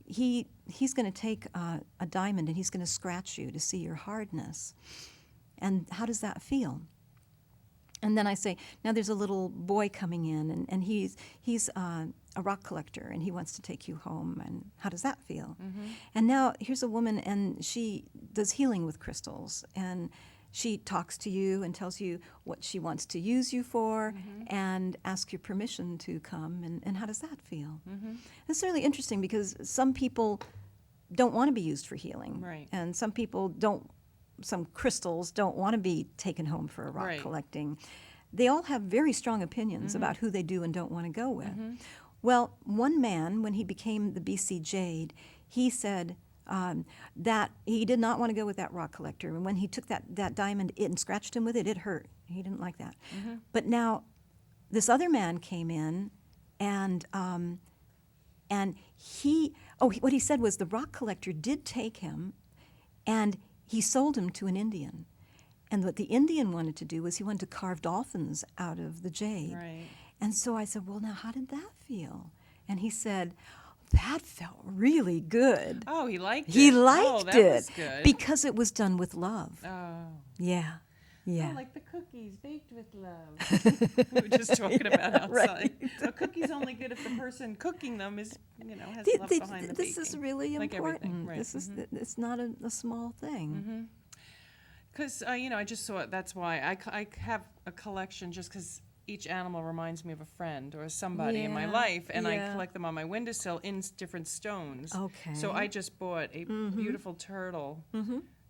[SPEAKER 3] he's going to take a diamond and he's going to scratch you to see your hardness. And how does that feel? And then I say, now there's a little boy coming in, and he's a rock collector, and he wants to take you home. And how does that feel?
[SPEAKER 1] Mm-hmm.
[SPEAKER 3] And now here's a woman, and she does healing with crystals, and she talks to you and tells you what she wants to use you for, and asks your permission to come. And how does that feel?
[SPEAKER 1] Mm-hmm.
[SPEAKER 3] It's really interesting because some people don't want to be used for healing,
[SPEAKER 1] Right.
[SPEAKER 3] and some people some crystals don't want to be taken home for a rock
[SPEAKER 1] Right.
[SPEAKER 3] collecting. They all have very strong opinions about who they do and don't want to go with.
[SPEAKER 1] Mm-hmm.
[SPEAKER 3] Well, one man, when he became the BC Jade, he said that he did not want to go with that rock collector. And when he took that diamond and scratched him with it, it hurt. He didn't like that.
[SPEAKER 1] Mm-hmm.
[SPEAKER 3] But now this other man came in, and what he said was the rock collector did take him, and he sold him to an Indian. And what the Indian wanted to do was he wanted to carve dolphins out of the jade.
[SPEAKER 1] Right.
[SPEAKER 3] And so I said, well, now how did that feel? And he said, that felt really good.
[SPEAKER 1] Oh, he liked it.
[SPEAKER 3] He
[SPEAKER 1] Oh,
[SPEAKER 3] liked
[SPEAKER 1] that
[SPEAKER 3] it
[SPEAKER 1] was good.
[SPEAKER 3] because it was done with love.
[SPEAKER 1] Oh.
[SPEAKER 3] Yeah. Yeah.
[SPEAKER 1] Oh, like the cookies baked with love. We were just talking about outside.
[SPEAKER 3] Right.
[SPEAKER 1] A cookie's only good if the person cooking them is, has love behind the
[SPEAKER 3] This
[SPEAKER 1] baking.
[SPEAKER 3] is really
[SPEAKER 1] Like everything,
[SPEAKER 3] important.
[SPEAKER 1] right.
[SPEAKER 3] This is it's not a small thing.
[SPEAKER 1] Because, I just saw it. That's why I have a collection just because each animal reminds me of a friend or somebody in my
[SPEAKER 3] Yeah,
[SPEAKER 1] life, and I
[SPEAKER 3] yeah.
[SPEAKER 1] collect them on my windowsill in different stones.
[SPEAKER 3] Okay.
[SPEAKER 1] So I just bought a beautiful turtle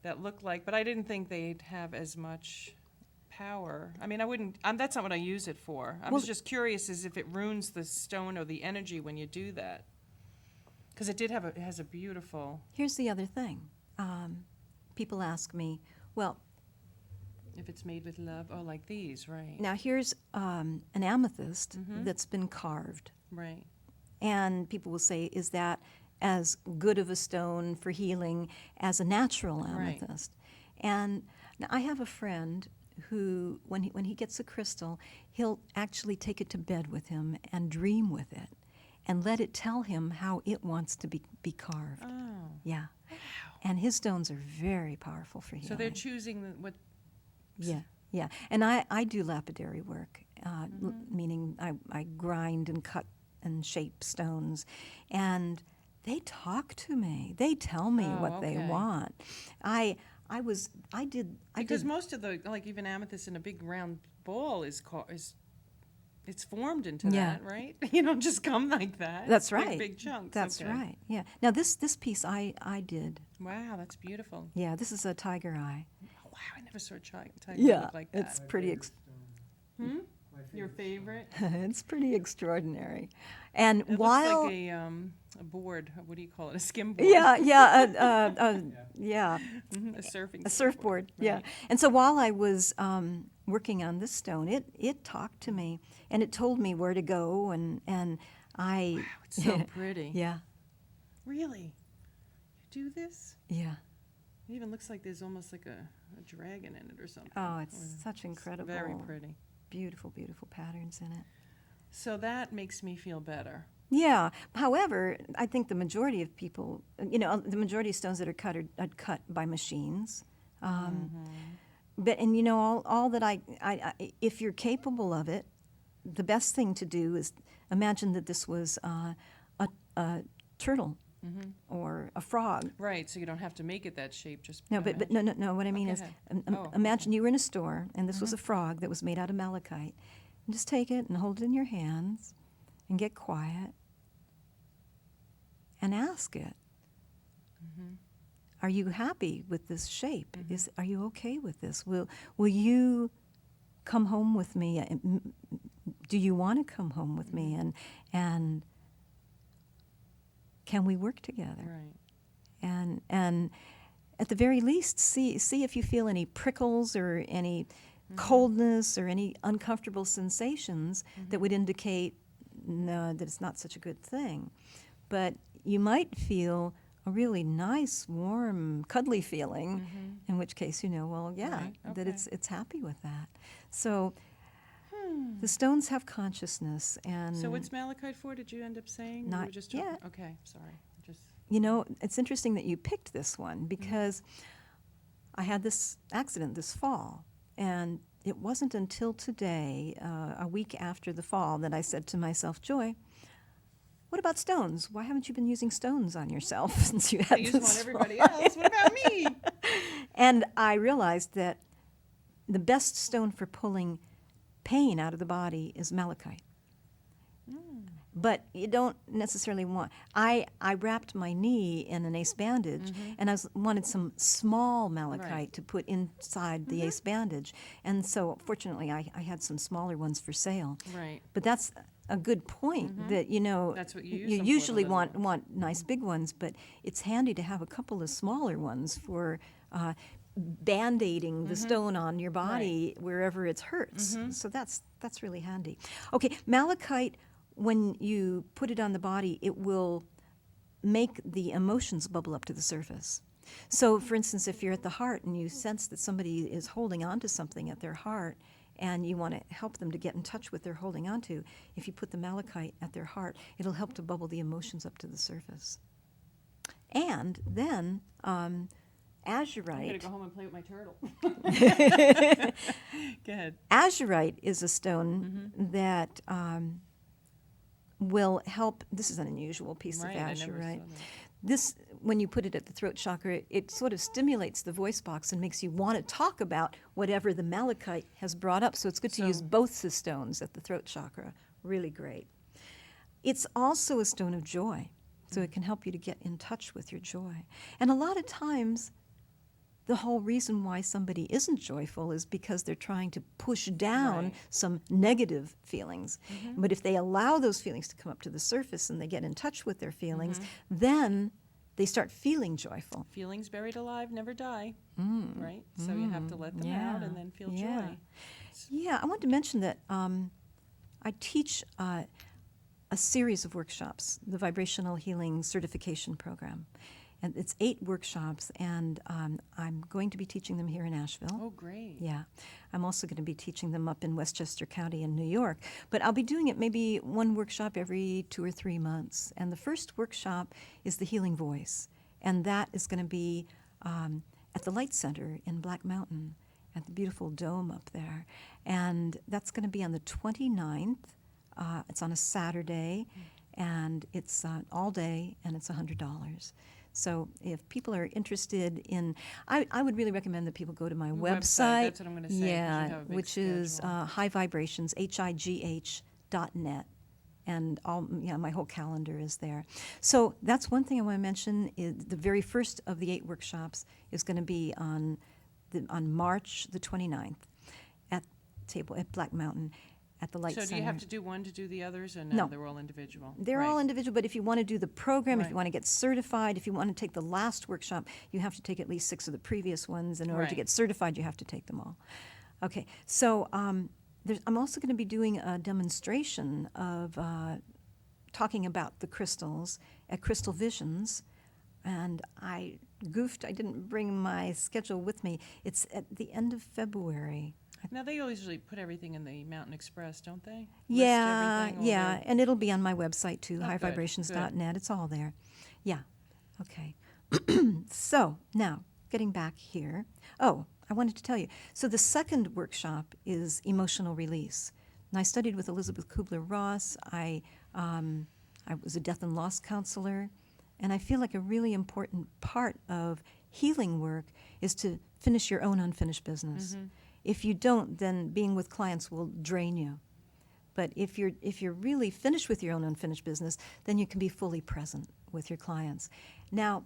[SPEAKER 1] that looked like, but I didn't think they'd have as much power. I mean, I wouldn't, that's not what I use it for. I was just curious as if it ruins the stone or the energy when you do that. Because it has a beautiful,
[SPEAKER 3] Here's the other thing. People ask me, well,
[SPEAKER 1] if it's made with love, like these, right?
[SPEAKER 3] now here's an amethyst that's been carved.
[SPEAKER 1] Right.
[SPEAKER 3] And people will say, is that as good of a stone for healing as a natural
[SPEAKER 1] Right.
[SPEAKER 3] amethyst? And now I have a friend who, when he gets a crystal, he'll actually take it to bed with him and dream with it and let it tell him how it wants to be carved.
[SPEAKER 1] Oh.
[SPEAKER 3] Yeah. And his stones are very powerful for healing.
[SPEAKER 1] So they're choosing what.
[SPEAKER 3] Yeah, yeah. And I do lapidary work, meaning I grind and cut and shape stones. And they talk to me. They tell me
[SPEAKER 1] Oh,
[SPEAKER 3] what they
[SPEAKER 1] okay.
[SPEAKER 3] want.
[SPEAKER 1] Because most of the, like even amethyst in a big round ball is it's formed into
[SPEAKER 3] Yeah.
[SPEAKER 1] that, right? You don't just come like that.
[SPEAKER 3] That's
[SPEAKER 1] It's like
[SPEAKER 3] right.
[SPEAKER 1] big chunks.
[SPEAKER 3] That's
[SPEAKER 1] Okay.
[SPEAKER 3] right. Yeah. Now this piece I did.
[SPEAKER 1] Wow, that's beautiful.
[SPEAKER 3] Yeah, this is a tiger eye.
[SPEAKER 1] Oh, wow, I never saw a tiger
[SPEAKER 3] Yeah,
[SPEAKER 1] look like that.
[SPEAKER 3] it's pretty.
[SPEAKER 1] Your favorite?
[SPEAKER 3] It's pretty extraordinary. And
[SPEAKER 1] It
[SPEAKER 3] while
[SPEAKER 1] looks like a board. What do you call it? A skim board.
[SPEAKER 3] yeah, yeah.
[SPEAKER 1] Mhm, a surfing.
[SPEAKER 3] A surfboard, yeah.
[SPEAKER 1] Right.
[SPEAKER 3] And so while I was working on this stone, it talked to me, and it told me where to go, and I.
[SPEAKER 1] Wow, it's so pretty.
[SPEAKER 3] Yeah,
[SPEAKER 1] Really? You do this?
[SPEAKER 3] yeah.
[SPEAKER 1] It even looks like there's almost like a dragon in it or something.
[SPEAKER 3] Oh, it's
[SPEAKER 1] Or-
[SPEAKER 3] such incredible,
[SPEAKER 1] Very pretty.
[SPEAKER 3] beautiful, beautiful patterns in it.
[SPEAKER 1] So that makes me feel better.
[SPEAKER 3] Yeah. However, I think the majority of people, the majority of stones that are cut are cut by machines. But all that I, if you're capable of it, the best thing to do is imagine that this was a turtle, or a frog.
[SPEAKER 1] Right, so you don't have to make it that shape, just
[SPEAKER 3] No, but no. What I mean
[SPEAKER 1] Okay,
[SPEAKER 3] is,
[SPEAKER 1] ahead.
[SPEAKER 3] imagine you were in a store and this was a frog that was made out of malachite. And just take it and hold it in your hands and get quiet and ask it. Are you happy with this shape? Are you okay with this? Will you come home with me? Do you want to come home with me? And can we work together?
[SPEAKER 1] Right.
[SPEAKER 3] And at the very least, see if you feel any prickles or any coldness or any uncomfortable sensations that would indicate no, that it's not such a good thing. But you might feel a really nice, warm, cuddly feeling, in which case you know, well, yeah,
[SPEAKER 1] Right,
[SPEAKER 3] that
[SPEAKER 1] okay.
[SPEAKER 3] it's happy with that. So the stones have consciousness, and
[SPEAKER 1] So what's malachite for, did you end up saying? You
[SPEAKER 3] Not
[SPEAKER 1] were just talking-
[SPEAKER 3] yet.
[SPEAKER 1] Okay, sorry. Just
[SPEAKER 3] you know, it's interesting that you picked this one because I had this accident this fall, and it wasn't until today, a week after the fall, that I said to myself, Joy, what about stones? Why haven't you been using stones on yourself since you had
[SPEAKER 1] I use
[SPEAKER 3] this
[SPEAKER 1] them on
[SPEAKER 3] fall?
[SPEAKER 1] everybody else. What about me?
[SPEAKER 3] And I realized that the best stone for pulling pain out of the body is malachite. But you don't necessarily want. I wrapped my knee in an ace bandage, and wanted some small malachite
[SPEAKER 1] Right.
[SPEAKER 3] to put inside the ace bandage. And so, fortunately, I had some smaller ones for sale.
[SPEAKER 1] Right.
[SPEAKER 3] But that's a good point that, you know,
[SPEAKER 1] That's what you use them for, the
[SPEAKER 3] usually
[SPEAKER 1] little ones.
[SPEAKER 3] want nice big ones, but it's handy to have a couple of smaller ones for band-aiding the stone on your body wherever it hurts. So that's really handy. Okay, malachite, when you put it on the body, it will make the emotions bubble up to the surface. So, for instance, if you're at the heart and you sense that somebody is holding on to something at their heart and you want to help them to get in touch with what they're holding on to, if you put the malachite at their heart, it'll help to bubble the emotions up to the surface. And then
[SPEAKER 1] I'm
[SPEAKER 3] azurite.
[SPEAKER 1] going to go home and play with my turtle. Go ahead.
[SPEAKER 3] Azurite is a stone that will help. This is an unusual piece
[SPEAKER 1] Right,
[SPEAKER 3] of
[SPEAKER 1] I never
[SPEAKER 3] azurite.
[SPEAKER 1] saw that.
[SPEAKER 3] This, when you put it at the throat chakra, it sort of stimulates the voice box and makes you want to talk about whatever the malachite has brought up. So it's good to use both the stones at the throat chakra. Really great. It's also a stone of joy, so it can help you to get in touch with your joy. And a lot of times, the whole reason why somebody isn't joyful is because they're trying to push down
[SPEAKER 1] Right.
[SPEAKER 3] some negative feelings. But if they allow those feelings to come up to the surface and they get in touch with their feelings, then they start feeling joyful.
[SPEAKER 1] Feelings buried alive never die, right? So you have to let them out and then feel joy.
[SPEAKER 3] Yeah, I want to mention that I teach a series of workshops, the Vibrational Healing Certification Program. And it's 8 workshops, and I'm going to be teaching them here in Asheville.
[SPEAKER 1] Oh, great.
[SPEAKER 3] Yeah. I'm also going to be teaching them up in Westchester County in New York. But I'll be doing it maybe one workshop every 2 or 3 months. And the first workshop is the Healing Voice. And that is going to be at the Light Center in Black Mountain, at the beautiful dome up there. And that's going to be on the 29th. It's on a Saturday, and it's all day, and it's $100. So if people are interested in, I would really recommend that people go to my website.
[SPEAKER 1] That's what I'm gonna say, 'cause you
[SPEAKER 3] Yeah,
[SPEAKER 1] have a big
[SPEAKER 3] which is
[SPEAKER 1] schedule.
[SPEAKER 3] High Vibrations, HIGH.net. And my whole calendar is there. So that's one thing I want to mention. Is the very first of the 8 workshops is going to be on March the 29th at Black Mountain at the Light
[SPEAKER 1] So
[SPEAKER 3] Center.
[SPEAKER 1] do you have to do one to do the others, or
[SPEAKER 3] No.
[SPEAKER 1] they're all individual?
[SPEAKER 3] They're
[SPEAKER 1] Right.
[SPEAKER 3] all individual, but if you want to do the program, if
[SPEAKER 1] Right.
[SPEAKER 3] you want to get certified, if you want to take the last workshop, you have to take at least 6 of the previous ones. In order to
[SPEAKER 1] Right.
[SPEAKER 3] get certified, you have to take them all. Okay, so I'm also going to be doing a demonstration of talking about the crystals at Crystal Visions, and I goofed. I didn't bring my schedule with me. It's at the end of February.
[SPEAKER 1] Now, they always usually put everything in the Mountain Express, don't they?
[SPEAKER 3] Yeah,
[SPEAKER 1] List everything, all
[SPEAKER 3] yeah,
[SPEAKER 1] their-
[SPEAKER 3] and it'll be on my website too,
[SPEAKER 1] Oh, good,
[SPEAKER 3] highvibrations.net. It's all there. Yeah, okay. So now, getting back here. Oh, I wanted to tell you. So the second workshop is emotional release. And I studied with Elizabeth Kubler-Ross. I was a death and loss counselor, And I feel like a really important part of healing work is to finish your own unfinished business. If you don't, then being with clients will drain you. But if you're really finished with your own unfinished business, then you can be fully present with your clients. Now,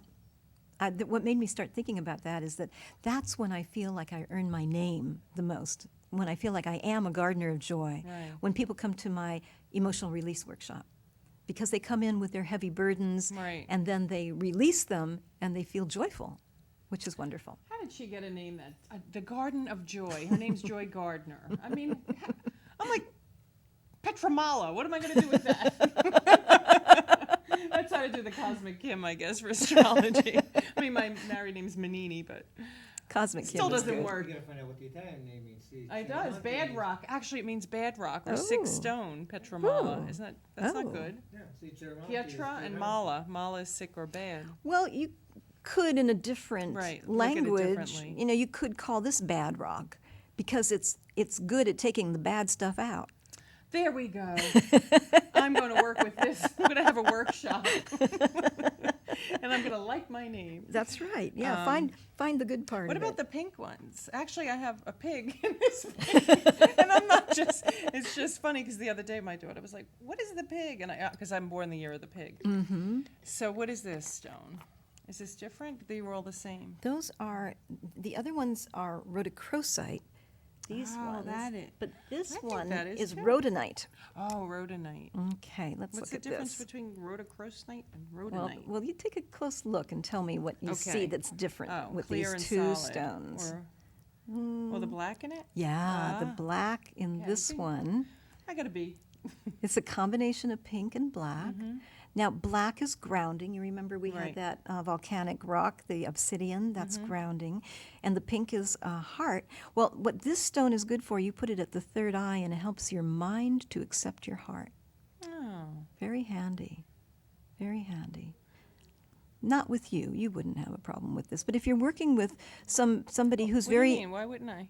[SPEAKER 3] what made me start thinking about that is that that's when I feel like I earn my name the most, when I feel like I am a gardener of joy,
[SPEAKER 1] Right.
[SPEAKER 3] when people come to my emotional release workshop. Because they come in with their heavy burdens,
[SPEAKER 1] Right.
[SPEAKER 3] and then they release them, and they feel joyful, which is wonderful.
[SPEAKER 1] How did she get a name that the Garden of Joy? Her name's Joy Gardner. I mean, I'm like Petramala. What am I going to do with that? That's how to do the Cosmic Kim, I guess, for astrology. I mean, my married name's Menini, but
[SPEAKER 3] Cosmic
[SPEAKER 1] still
[SPEAKER 3] Kim is
[SPEAKER 1] doesn't
[SPEAKER 3] good.
[SPEAKER 1] work.
[SPEAKER 4] You gotta find out what the Italian name means. See,
[SPEAKER 1] It
[SPEAKER 4] see,
[SPEAKER 1] does.
[SPEAKER 4] Monte
[SPEAKER 1] Bad
[SPEAKER 4] means-
[SPEAKER 1] rock. Actually, it means bad rock or
[SPEAKER 3] Oh.
[SPEAKER 1] 6 stone. Petramala.
[SPEAKER 3] Oh.
[SPEAKER 1] Isn't that's
[SPEAKER 3] Oh.
[SPEAKER 1] not good?
[SPEAKER 4] Yeah, see, Germante is
[SPEAKER 1] Pietra and
[SPEAKER 4] Germante.
[SPEAKER 1] Mala. Mala is sick or bad.
[SPEAKER 3] Well, you could, in a different
[SPEAKER 1] Right, look at it
[SPEAKER 3] language,
[SPEAKER 1] differently.
[SPEAKER 3] you know, you could call this bad rock because it's good at taking the bad stuff out.
[SPEAKER 1] There we go. I'm going to work with this. I'm going to have a workshop. And I'm going to like my name.
[SPEAKER 3] That's right. Yeah, find the good part
[SPEAKER 1] What
[SPEAKER 3] of
[SPEAKER 1] about
[SPEAKER 3] it.
[SPEAKER 1] the pink ones? Actually, I have a pig in this pig. And I'm not just, it's just funny because the other day my daughter was like, what is the pig? And because I'm born the year of the pig.
[SPEAKER 3] Mm-hmm.
[SPEAKER 1] So what is this stone? Is this different? They were all the same.
[SPEAKER 3] Those are, the other ones are rhodochrosite. These
[SPEAKER 1] Oh,
[SPEAKER 3] ones.
[SPEAKER 1] that is-
[SPEAKER 3] But this
[SPEAKER 1] I think
[SPEAKER 3] one
[SPEAKER 1] that is
[SPEAKER 3] is
[SPEAKER 1] too.
[SPEAKER 3] rhodonite.
[SPEAKER 1] Oh, rhodonite.
[SPEAKER 3] Okay, let's
[SPEAKER 1] What's the
[SPEAKER 3] look at
[SPEAKER 1] difference
[SPEAKER 3] this.
[SPEAKER 1] between rhodochrosite and
[SPEAKER 3] Well,
[SPEAKER 1] rhodonite?
[SPEAKER 3] well, you take a close look and tell me what you see
[SPEAKER 1] Okay.
[SPEAKER 3] that's different
[SPEAKER 1] Oh,
[SPEAKER 3] with
[SPEAKER 1] clear
[SPEAKER 3] these
[SPEAKER 1] and
[SPEAKER 3] two
[SPEAKER 1] solid.
[SPEAKER 3] stones.
[SPEAKER 1] Or the black in it?
[SPEAKER 3] Yeah, the
[SPEAKER 1] Ah,
[SPEAKER 3] black in
[SPEAKER 1] okay,
[SPEAKER 3] this
[SPEAKER 1] see.
[SPEAKER 3] one.
[SPEAKER 1] I got to be.
[SPEAKER 3] It's a combination of pink and black. Now, black is grounding. You remember we
[SPEAKER 1] Right.
[SPEAKER 3] had that volcanic rock, the obsidian, that's grounding. And the pink is heart. Well, what this stone is good for, you put it at the third eye, and it helps your mind to accept your heart.
[SPEAKER 1] Oh.
[SPEAKER 3] Very handy. Very handy. Not with you. You wouldn't have a problem with this. But if you're working with somebody who's
[SPEAKER 1] What do you
[SPEAKER 3] very...
[SPEAKER 1] mean? Why wouldn't I?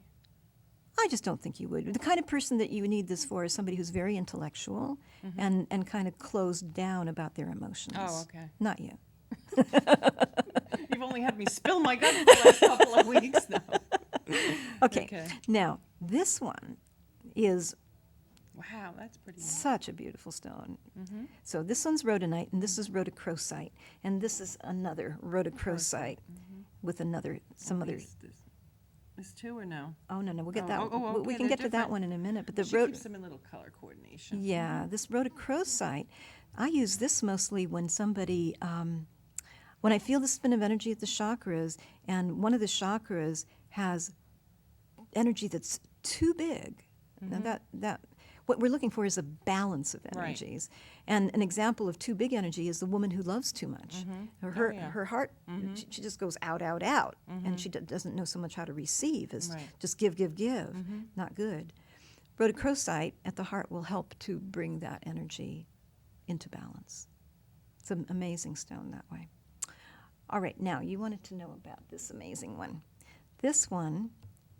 [SPEAKER 3] I just don't think you would. The kind of person that you need this for is somebody who's very intellectual and kind of closed down about their emotions.
[SPEAKER 1] Oh, okay.
[SPEAKER 3] Not you.
[SPEAKER 1] You've only had me spill my guts the last couple of weeks now.
[SPEAKER 3] Okay.
[SPEAKER 1] Okay.
[SPEAKER 3] Now, this one is
[SPEAKER 1] Wow, that's pretty nice.
[SPEAKER 3] such a beautiful stone. So this one's rhodonite, and this is rhodochrosite, and this is another rhodochrosite with some other...
[SPEAKER 1] This two or no?
[SPEAKER 3] Oh, no, we'll get
[SPEAKER 1] Oh,
[SPEAKER 3] that
[SPEAKER 1] oh,
[SPEAKER 3] one.
[SPEAKER 1] oh,
[SPEAKER 3] We
[SPEAKER 1] okay,
[SPEAKER 3] can
[SPEAKER 1] they're
[SPEAKER 3] get to that
[SPEAKER 1] different.
[SPEAKER 3] one in a minute. But the
[SPEAKER 1] She keeps them in little color coordination.
[SPEAKER 3] Yeah, this rhodochrosite, I use this mostly when somebody, when I feel the spin of energy at the chakras, and one of the chakras has energy that's too big. Now that what we're looking for is a balance of
[SPEAKER 1] Right.
[SPEAKER 3] energies. And an example of too big energy is the woman who loves too much. Her,
[SPEAKER 1] yeah.
[SPEAKER 3] her heart, she just goes out, and she doesn't know so much how to receive as
[SPEAKER 1] Right.
[SPEAKER 3] just give. Not good. Rhodochrosite at the heart will help to bring that energy into balance. It's an amazing stone that way. All right, now you wanted to know about this amazing one. This one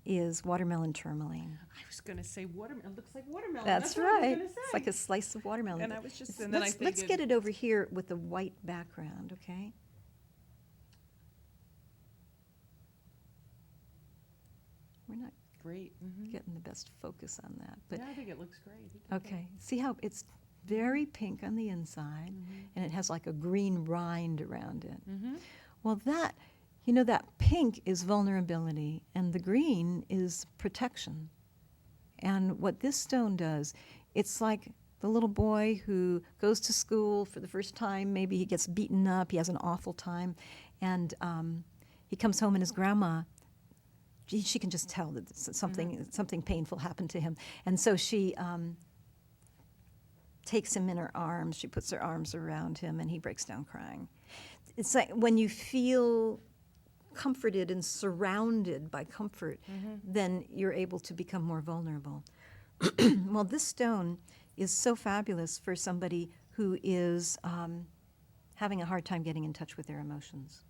[SPEAKER 3] is watermelon tourmaline.
[SPEAKER 1] I was going to say watermelon. It looks like watermelon.
[SPEAKER 3] That's
[SPEAKER 1] what I was
[SPEAKER 3] right.
[SPEAKER 1] gonna say.
[SPEAKER 3] It's like a slice of watermelon.
[SPEAKER 1] And I was just- and then I
[SPEAKER 3] Let's
[SPEAKER 1] figured-
[SPEAKER 3] get it over here with the white background, okay? We're not
[SPEAKER 1] Great.
[SPEAKER 3] getting the best focus on that, but
[SPEAKER 1] Yeah, I think it looks great.
[SPEAKER 3] okay. See how it's very pink on the inside, and it has like a green rind around it. Well, that pink is vulnerability, and the green is protection. And what this stone does, it's like the little boy who goes to school for the first time. Maybe he gets beaten up. He has an awful time, and he comes home, and his grandma, she can just tell that something painful happened to him, and so she takes him in her arms. She puts her arms around him, and he breaks down crying. It's like when you feel comforted and surrounded by comfort, then you're able to become more vulnerable. Well, this stone is so fabulous for somebody who is having a hard time getting in touch with their emotions.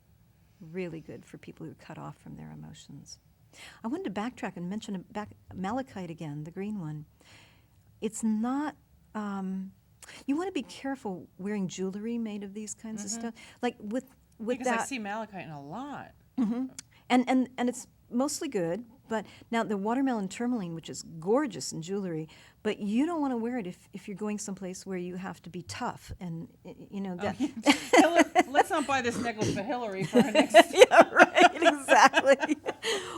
[SPEAKER 3] Really good for people who are cut off from their emotions. I wanted to backtrack and mention malachite again, the green one. It's not You want to be careful wearing jewelry made of these kinds of stuff. Like with
[SPEAKER 1] Because
[SPEAKER 3] that.
[SPEAKER 1] I see malachite in a lot.
[SPEAKER 3] And it's mostly good, but now the watermelon tourmaline, which is gorgeous in jewelry, but you don't want to wear it if you're going someplace where you have to be tough, and you know that.
[SPEAKER 1] Let's not buy this necklace for Hillary for her next.
[SPEAKER 3] Yeah, right, exactly.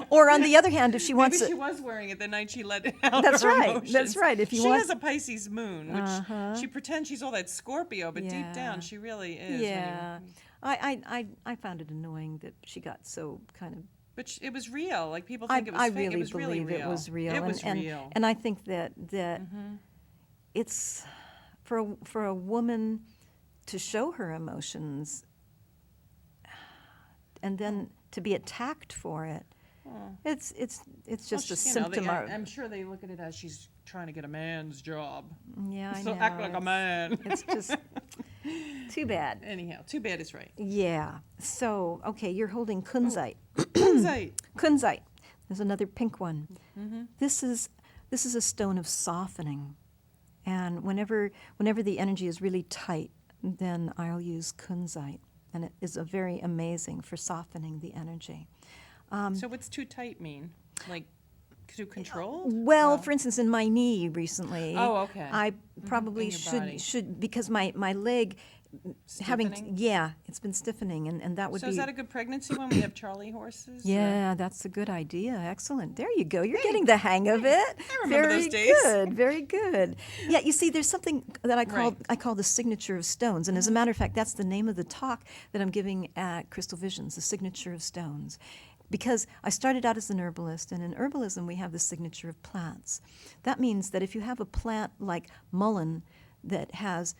[SPEAKER 3] Or on the other hand, if she wants
[SPEAKER 1] Maybe
[SPEAKER 3] it,
[SPEAKER 1] she was wearing it the night she let it out.
[SPEAKER 3] That's
[SPEAKER 1] her
[SPEAKER 3] right,
[SPEAKER 1] emotions.
[SPEAKER 3] that's right. If you
[SPEAKER 1] she
[SPEAKER 3] want-
[SPEAKER 1] has a Pisces moon, which she pretends she's all that Scorpio, but deep
[SPEAKER 3] Yeah.
[SPEAKER 1] down she really is. when
[SPEAKER 3] yeah,
[SPEAKER 1] you-
[SPEAKER 3] I found it annoying that she got so kind of.
[SPEAKER 1] But it was real. Like people think it was
[SPEAKER 3] I
[SPEAKER 1] fake.
[SPEAKER 3] really
[SPEAKER 1] It was really
[SPEAKER 3] believe
[SPEAKER 1] real.
[SPEAKER 3] it was real.
[SPEAKER 1] It was
[SPEAKER 3] and,
[SPEAKER 1] real.
[SPEAKER 3] And I think that it's for a woman to show her emotions and then to be attacked for it. It's just a symptom.
[SPEAKER 1] I'm sure they look at it as she's trying to get a man's job.
[SPEAKER 3] Yeah, I
[SPEAKER 1] So
[SPEAKER 3] know.
[SPEAKER 1] act like a man.
[SPEAKER 3] It's just too bad.
[SPEAKER 1] Anyhow, too bad is right.
[SPEAKER 3] Yeah. So okay, you're holding kunzite.
[SPEAKER 1] Kunzite.
[SPEAKER 3] Kunzite. There's another pink one.
[SPEAKER 1] Mm-hmm.
[SPEAKER 3] This is a stone of softening, and whenever the energy is really tight, then I'll use kunzite, and it is a very amazing for softening the energy.
[SPEAKER 1] So what's too tight mean? Like too controlled?
[SPEAKER 3] Well, for instance, in my knee recently,
[SPEAKER 1] Oh, okay.
[SPEAKER 3] I probably
[SPEAKER 1] In your body.
[SPEAKER 3] should because my leg
[SPEAKER 1] Stiffening?
[SPEAKER 3] it's been stiffening, and that would
[SPEAKER 1] So
[SPEAKER 3] be.
[SPEAKER 1] is that a good pregnancy when we have Charlie horses? or-
[SPEAKER 3] Yeah, that's a good idea. Excellent. There you go. You're getting the hang of it.
[SPEAKER 1] I remember
[SPEAKER 3] very
[SPEAKER 1] those days.
[SPEAKER 3] good. Very good. Yeah, you see, there's something that
[SPEAKER 1] Right.
[SPEAKER 3] I call the signature of stones, and as a matter of fact, that's the name of the talk that I'm giving at Crystal Visions, the signature of stones. Because I started out as an herbalist, and in herbalism we have the signature of plants. That means that if you have a plant like mullein that has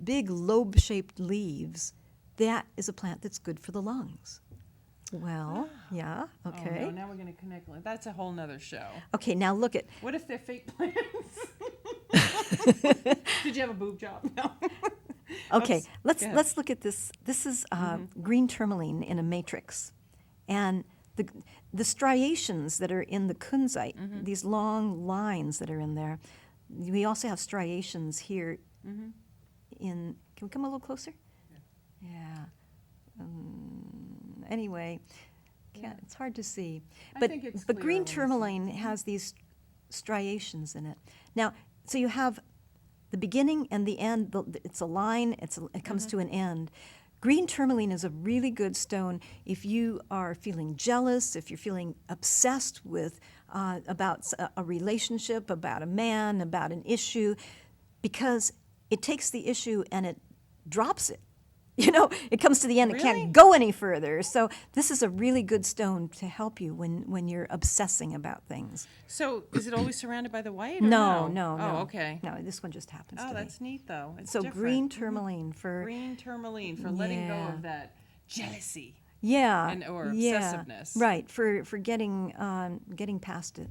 [SPEAKER 3] big lobe-shaped leaves, that is a plant that's good for the lungs. Well, yeah, okay.
[SPEAKER 1] Oh, no, now we're going to connect. That's a whole nother show.
[SPEAKER 3] Okay, now look at,
[SPEAKER 1] What if they're fake plants? Did you have a boob job? No.
[SPEAKER 3] okay,
[SPEAKER 1] Oops.
[SPEAKER 3] let's
[SPEAKER 1] Go ahead.
[SPEAKER 3] let's look at this. This is green tourmaline in a matrix. And the striations that are in the kunzite, these long lines that are in there, we also have striations here in, can we come a little closer? Yeah. Anyway, it's hard to see.
[SPEAKER 1] I
[SPEAKER 3] But,
[SPEAKER 1] think it's
[SPEAKER 3] but
[SPEAKER 1] clearer
[SPEAKER 3] green
[SPEAKER 1] when you see
[SPEAKER 3] tourmaline has these striations in it. Now, so you have the beginning and the end, it's a line, it comes to an end. Green tourmaline is a really good stone if you are feeling jealous, if you're feeling obsessed with about a relationship, about a man, about an issue, because it takes the issue and it drops it. You know, it comes to the end, it
[SPEAKER 1] Really?
[SPEAKER 3] can't go any further. So this is a really good stone to help you when you're obsessing about things.
[SPEAKER 1] So is it always surrounded by the white? Or
[SPEAKER 3] No,
[SPEAKER 1] no.
[SPEAKER 3] no, no.
[SPEAKER 1] Oh, okay.
[SPEAKER 3] No, this one just happens
[SPEAKER 1] Oh,
[SPEAKER 3] to
[SPEAKER 1] that's
[SPEAKER 3] be.
[SPEAKER 1] neat, though. It's
[SPEAKER 3] So
[SPEAKER 1] different.
[SPEAKER 3] green tourmaline for
[SPEAKER 1] Green tourmaline for letting go
[SPEAKER 3] Yeah.
[SPEAKER 1] of that jealousy.
[SPEAKER 3] yeah,
[SPEAKER 1] or
[SPEAKER 3] yeah,
[SPEAKER 1] obsessiveness.
[SPEAKER 3] right? For getting past it.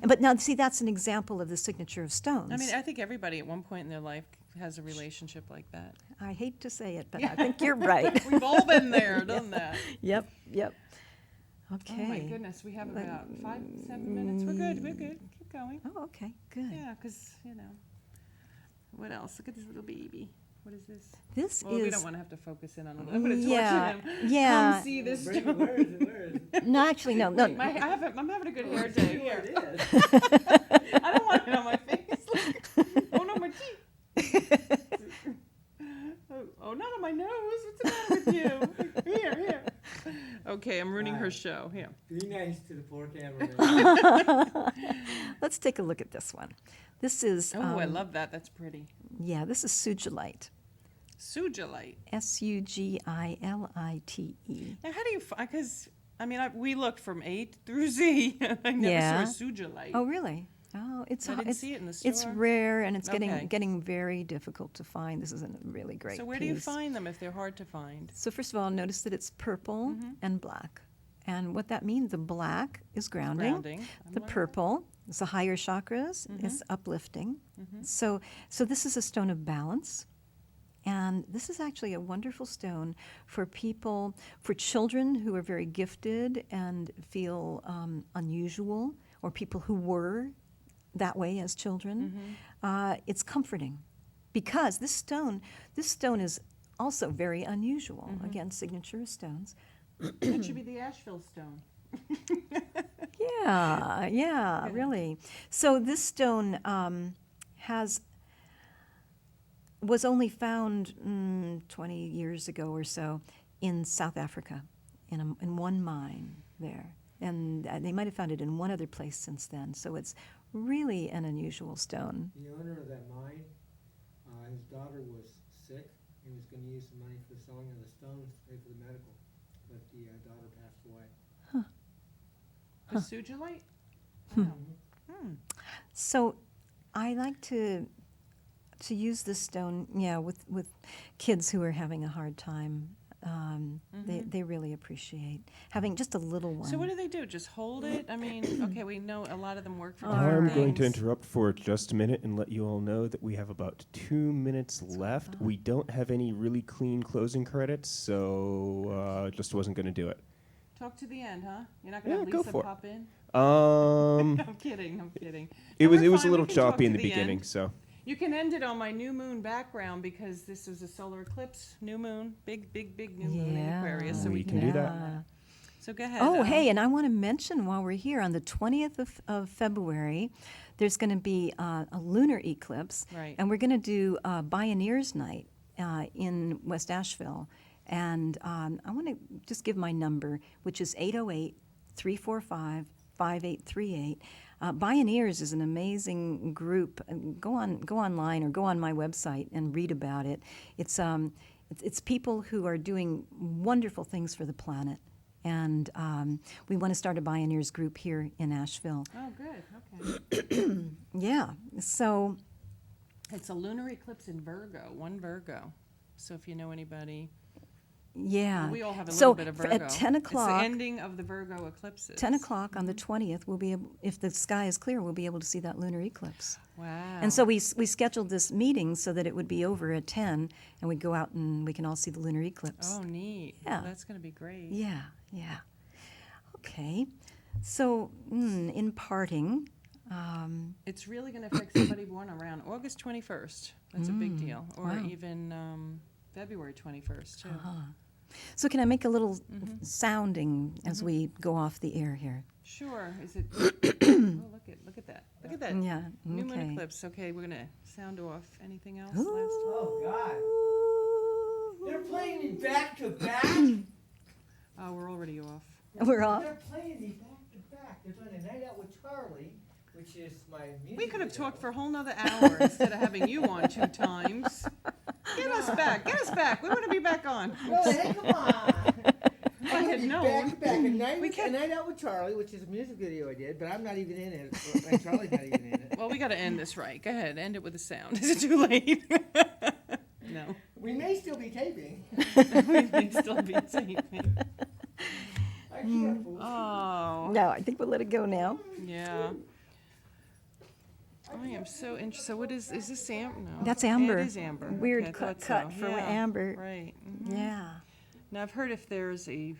[SPEAKER 3] But now, see, that's an example of the signature of stones.
[SPEAKER 1] I mean, I think everybody at one point in their life has a relationship like that.
[SPEAKER 3] I hate to say it, but I think you're right.
[SPEAKER 1] We've all been there, done that.
[SPEAKER 3] Yep, yep. Okay.
[SPEAKER 1] Oh my goodness, we have about 5-7 minutes. We're good. We're good. Keep going.
[SPEAKER 3] Oh, okay, good.
[SPEAKER 1] Yeah, because what else? Look at this little baby. What is this?
[SPEAKER 3] This
[SPEAKER 1] Well,
[SPEAKER 3] is
[SPEAKER 1] we don't want to have to focus in on it. I'm going to
[SPEAKER 3] yeah,
[SPEAKER 1] torture him.
[SPEAKER 3] yeah.
[SPEAKER 1] Come see this.
[SPEAKER 4] Where is it?
[SPEAKER 3] No, actually, no, no.
[SPEAKER 1] I'm having a good hair day.
[SPEAKER 4] Here
[SPEAKER 1] Here.
[SPEAKER 4] it is.
[SPEAKER 1] I don't want it on my face. Look. Oh no, my teeth. Oh, not on my nose. What's the matter with you? Here. Okay, I'm ruining her show. Here.
[SPEAKER 4] Be nice to the poor cameraman.
[SPEAKER 3] Let's take a look at this one. This is
[SPEAKER 1] Oh, I love that. That's pretty.
[SPEAKER 3] yeah, this is sugilite.
[SPEAKER 1] Sugilite.
[SPEAKER 3] Sugilite.
[SPEAKER 1] Now, how do you find? Because we looked from A through Z. I never
[SPEAKER 3] Yeah.
[SPEAKER 1] saw sugilite.
[SPEAKER 3] Oh, really? Oh, it's
[SPEAKER 1] I didn't
[SPEAKER 3] it's,
[SPEAKER 1] see it in the
[SPEAKER 3] it's
[SPEAKER 1] store.
[SPEAKER 3] rare and it's
[SPEAKER 1] Okay.
[SPEAKER 3] getting very difficult to find. This is a really great
[SPEAKER 1] So where do you
[SPEAKER 3] piece.
[SPEAKER 1] find them if they're hard to find?
[SPEAKER 3] So first of all, notice that it's purple and black. And what that means, the black is grounding.
[SPEAKER 1] Grounding.
[SPEAKER 3] The purple is the higher chakras, is uplifting. So this is a stone of balance. And this is actually a wonderful stone for people, for children who are very gifted and feel unusual, or people who were that way as children. It's comforting. because this stone is also very unusual. Again, signature stones.
[SPEAKER 1] That should be the Asheville stone.
[SPEAKER 3] Yeah, really. So this stone was only found 20 years ago or so in South Africa, in one mine there. And they might have found it in one other place since then. So it's really an unusual stone.
[SPEAKER 4] The owner of that mine, his daughter was sick. He was going to use the money for the selling of the stones to pay for the medical, but the daughter passed away.
[SPEAKER 1] The sugilite?
[SPEAKER 3] So I like to use this stone, with kids who are having a hard time. They really appreciate having just a little one.
[SPEAKER 1] So what do they do? Just hold it? I mean, okay, we know a lot of them work for
[SPEAKER 3] All
[SPEAKER 1] different
[SPEAKER 2] I'm
[SPEAKER 3] right.
[SPEAKER 2] going to
[SPEAKER 1] things.
[SPEAKER 2] interrupt for just a minute and let you all know that we have about 2 minutes left. We don't have any really clean closing credits, so just wasn't going to do it.
[SPEAKER 1] Talk to the end, huh? You're not going to
[SPEAKER 2] Yeah,
[SPEAKER 1] have
[SPEAKER 2] go
[SPEAKER 1] Lisa
[SPEAKER 2] for it.
[SPEAKER 1] pop in?
[SPEAKER 2] Um,
[SPEAKER 1] I'm kidding.
[SPEAKER 2] it
[SPEAKER 1] No,
[SPEAKER 2] was
[SPEAKER 1] we're
[SPEAKER 2] it was a
[SPEAKER 1] fine,
[SPEAKER 2] little
[SPEAKER 1] we can talk
[SPEAKER 2] choppy in
[SPEAKER 1] to
[SPEAKER 2] the
[SPEAKER 1] the
[SPEAKER 2] beginning,
[SPEAKER 1] end.
[SPEAKER 2] so
[SPEAKER 1] You can end it on my new moon background because this is a solar eclipse, new moon, big new moon in Aquarius, so
[SPEAKER 2] We
[SPEAKER 1] we
[SPEAKER 2] can do that.
[SPEAKER 3] Yeah.
[SPEAKER 1] So go ahead.
[SPEAKER 3] Oh, hey, and I want to mention while we're here, on the 20th of February, there's going to be a lunar eclipse.
[SPEAKER 1] Right.
[SPEAKER 3] And we're going to do Bioneers Night in West Asheville. And I want to just give my number, which is 808-345-5838. Bioneers is an amazing group. Go online or go on my website and read about it. It's people who are doing wonderful things for the planet. And we want to start a Bioneers group here in Asheville.
[SPEAKER 1] Oh, good. Okay.
[SPEAKER 3] Yeah, so
[SPEAKER 1] It's a lunar eclipse in Virgo, one Virgo. So if you know anybody,
[SPEAKER 3] yeah.
[SPEAKER 1] we all have a
[SPEAKER 3] So
[SPEAKER 1] little bit of Virgo.
[SPEAKER 3] at 10
[SPEAKER 1] It's
[SPEAKER 3] o'clock,
[SPEAKER 1] the ending of the Virgo eclipses.
[SPEAKER 3] 10 o'clock on the 20th, we'll be able, if the sky is clear, we'll be able to see that lunar eclipse.
[SPEAKER 1] Wow.
[SPEAKER 3] And so we scheduled this meeting so that it would be over at 10, and we'd go out and we can all see the lunar eclipse.
[SPEAKER 1] Oh, neat.
[SPEAKER 3] Yeah.
[SPEAKER 1] Well, that's going to be great.
[SPEAKER 3] Yeah. Okay. So, in parting,
[SPEAKER 1] It's really going to affect somebody born around August 21st. That's a big deal. Or
[SPEAKER 3] wow.
[SPEAKER 1] even February 21st, too.
[SPEAKER 3] so can I make a little sounding as we go off the air here?
[SPEAKER 1] Sure. Is it? Oh, look at that. Look at that.
[SPEAKER 3] Yeah.
[SPEAKER 1] New moon
[SPEAKER 3] Okay.
[SPEAKER 1] eclipse. Okay, we're going to sound off. Anything else?
[SPEAKER 4] Oh, God. They're playing me back to back.
[SPEAKER 1] Oh, we're already off.
[SPEAKER 3] We're off.
[SPEAKER 4] They're playing me back to back. They're doing a night out with Charlie, which is my music
[SPEAKER 1] We could have
[SPEAKER 4] video.
[SPEAKER 1] talked for a whole nother hour instead of having you on 2 times. Get us back. Get us back. We want to be back on.
[SPEAKER 4] Well, hey, come on.
[SPEAKER 1] If I had known.
[SPEAKER 4] Back to back. A
[SPEAKER 1] We can't-
[SPEAKER 4] night out with Charlie, which is a music video I did, but I'm not even in it. And Charlie's not even in it.
[SPEAKER 1] Well, we got to end this right. Go ahead. End it with a sound. Is it too late? No.
[SPEAKER 4] We may still be taping.
[SPEAKER 1] We may still be taping.
[SPEAKER 4] I can't.
[SPEAKER 1] Oh.
[SPEAKER 3] No, I think we'll let it go now.
[SPEAKER 1] Yeah. I am so interested. So what is this amber? No.
[SPEAKER 3] That's amber.
[SPEAKER 1] It is amber.
[SPEAKER 3] Weird
[SPEAKER 1] Okay, I
[SPEAKER 3] cut
[SPEAKER 1] thought so.
[SPEAKER 3] for
[SPEAKER 1] Yeah,
[SPEAKER 3] amber.
[SPEAKER 1] Right.
[SPEAKER 3] Yeah.
[SPEAKER 1] Now I've heard if there's a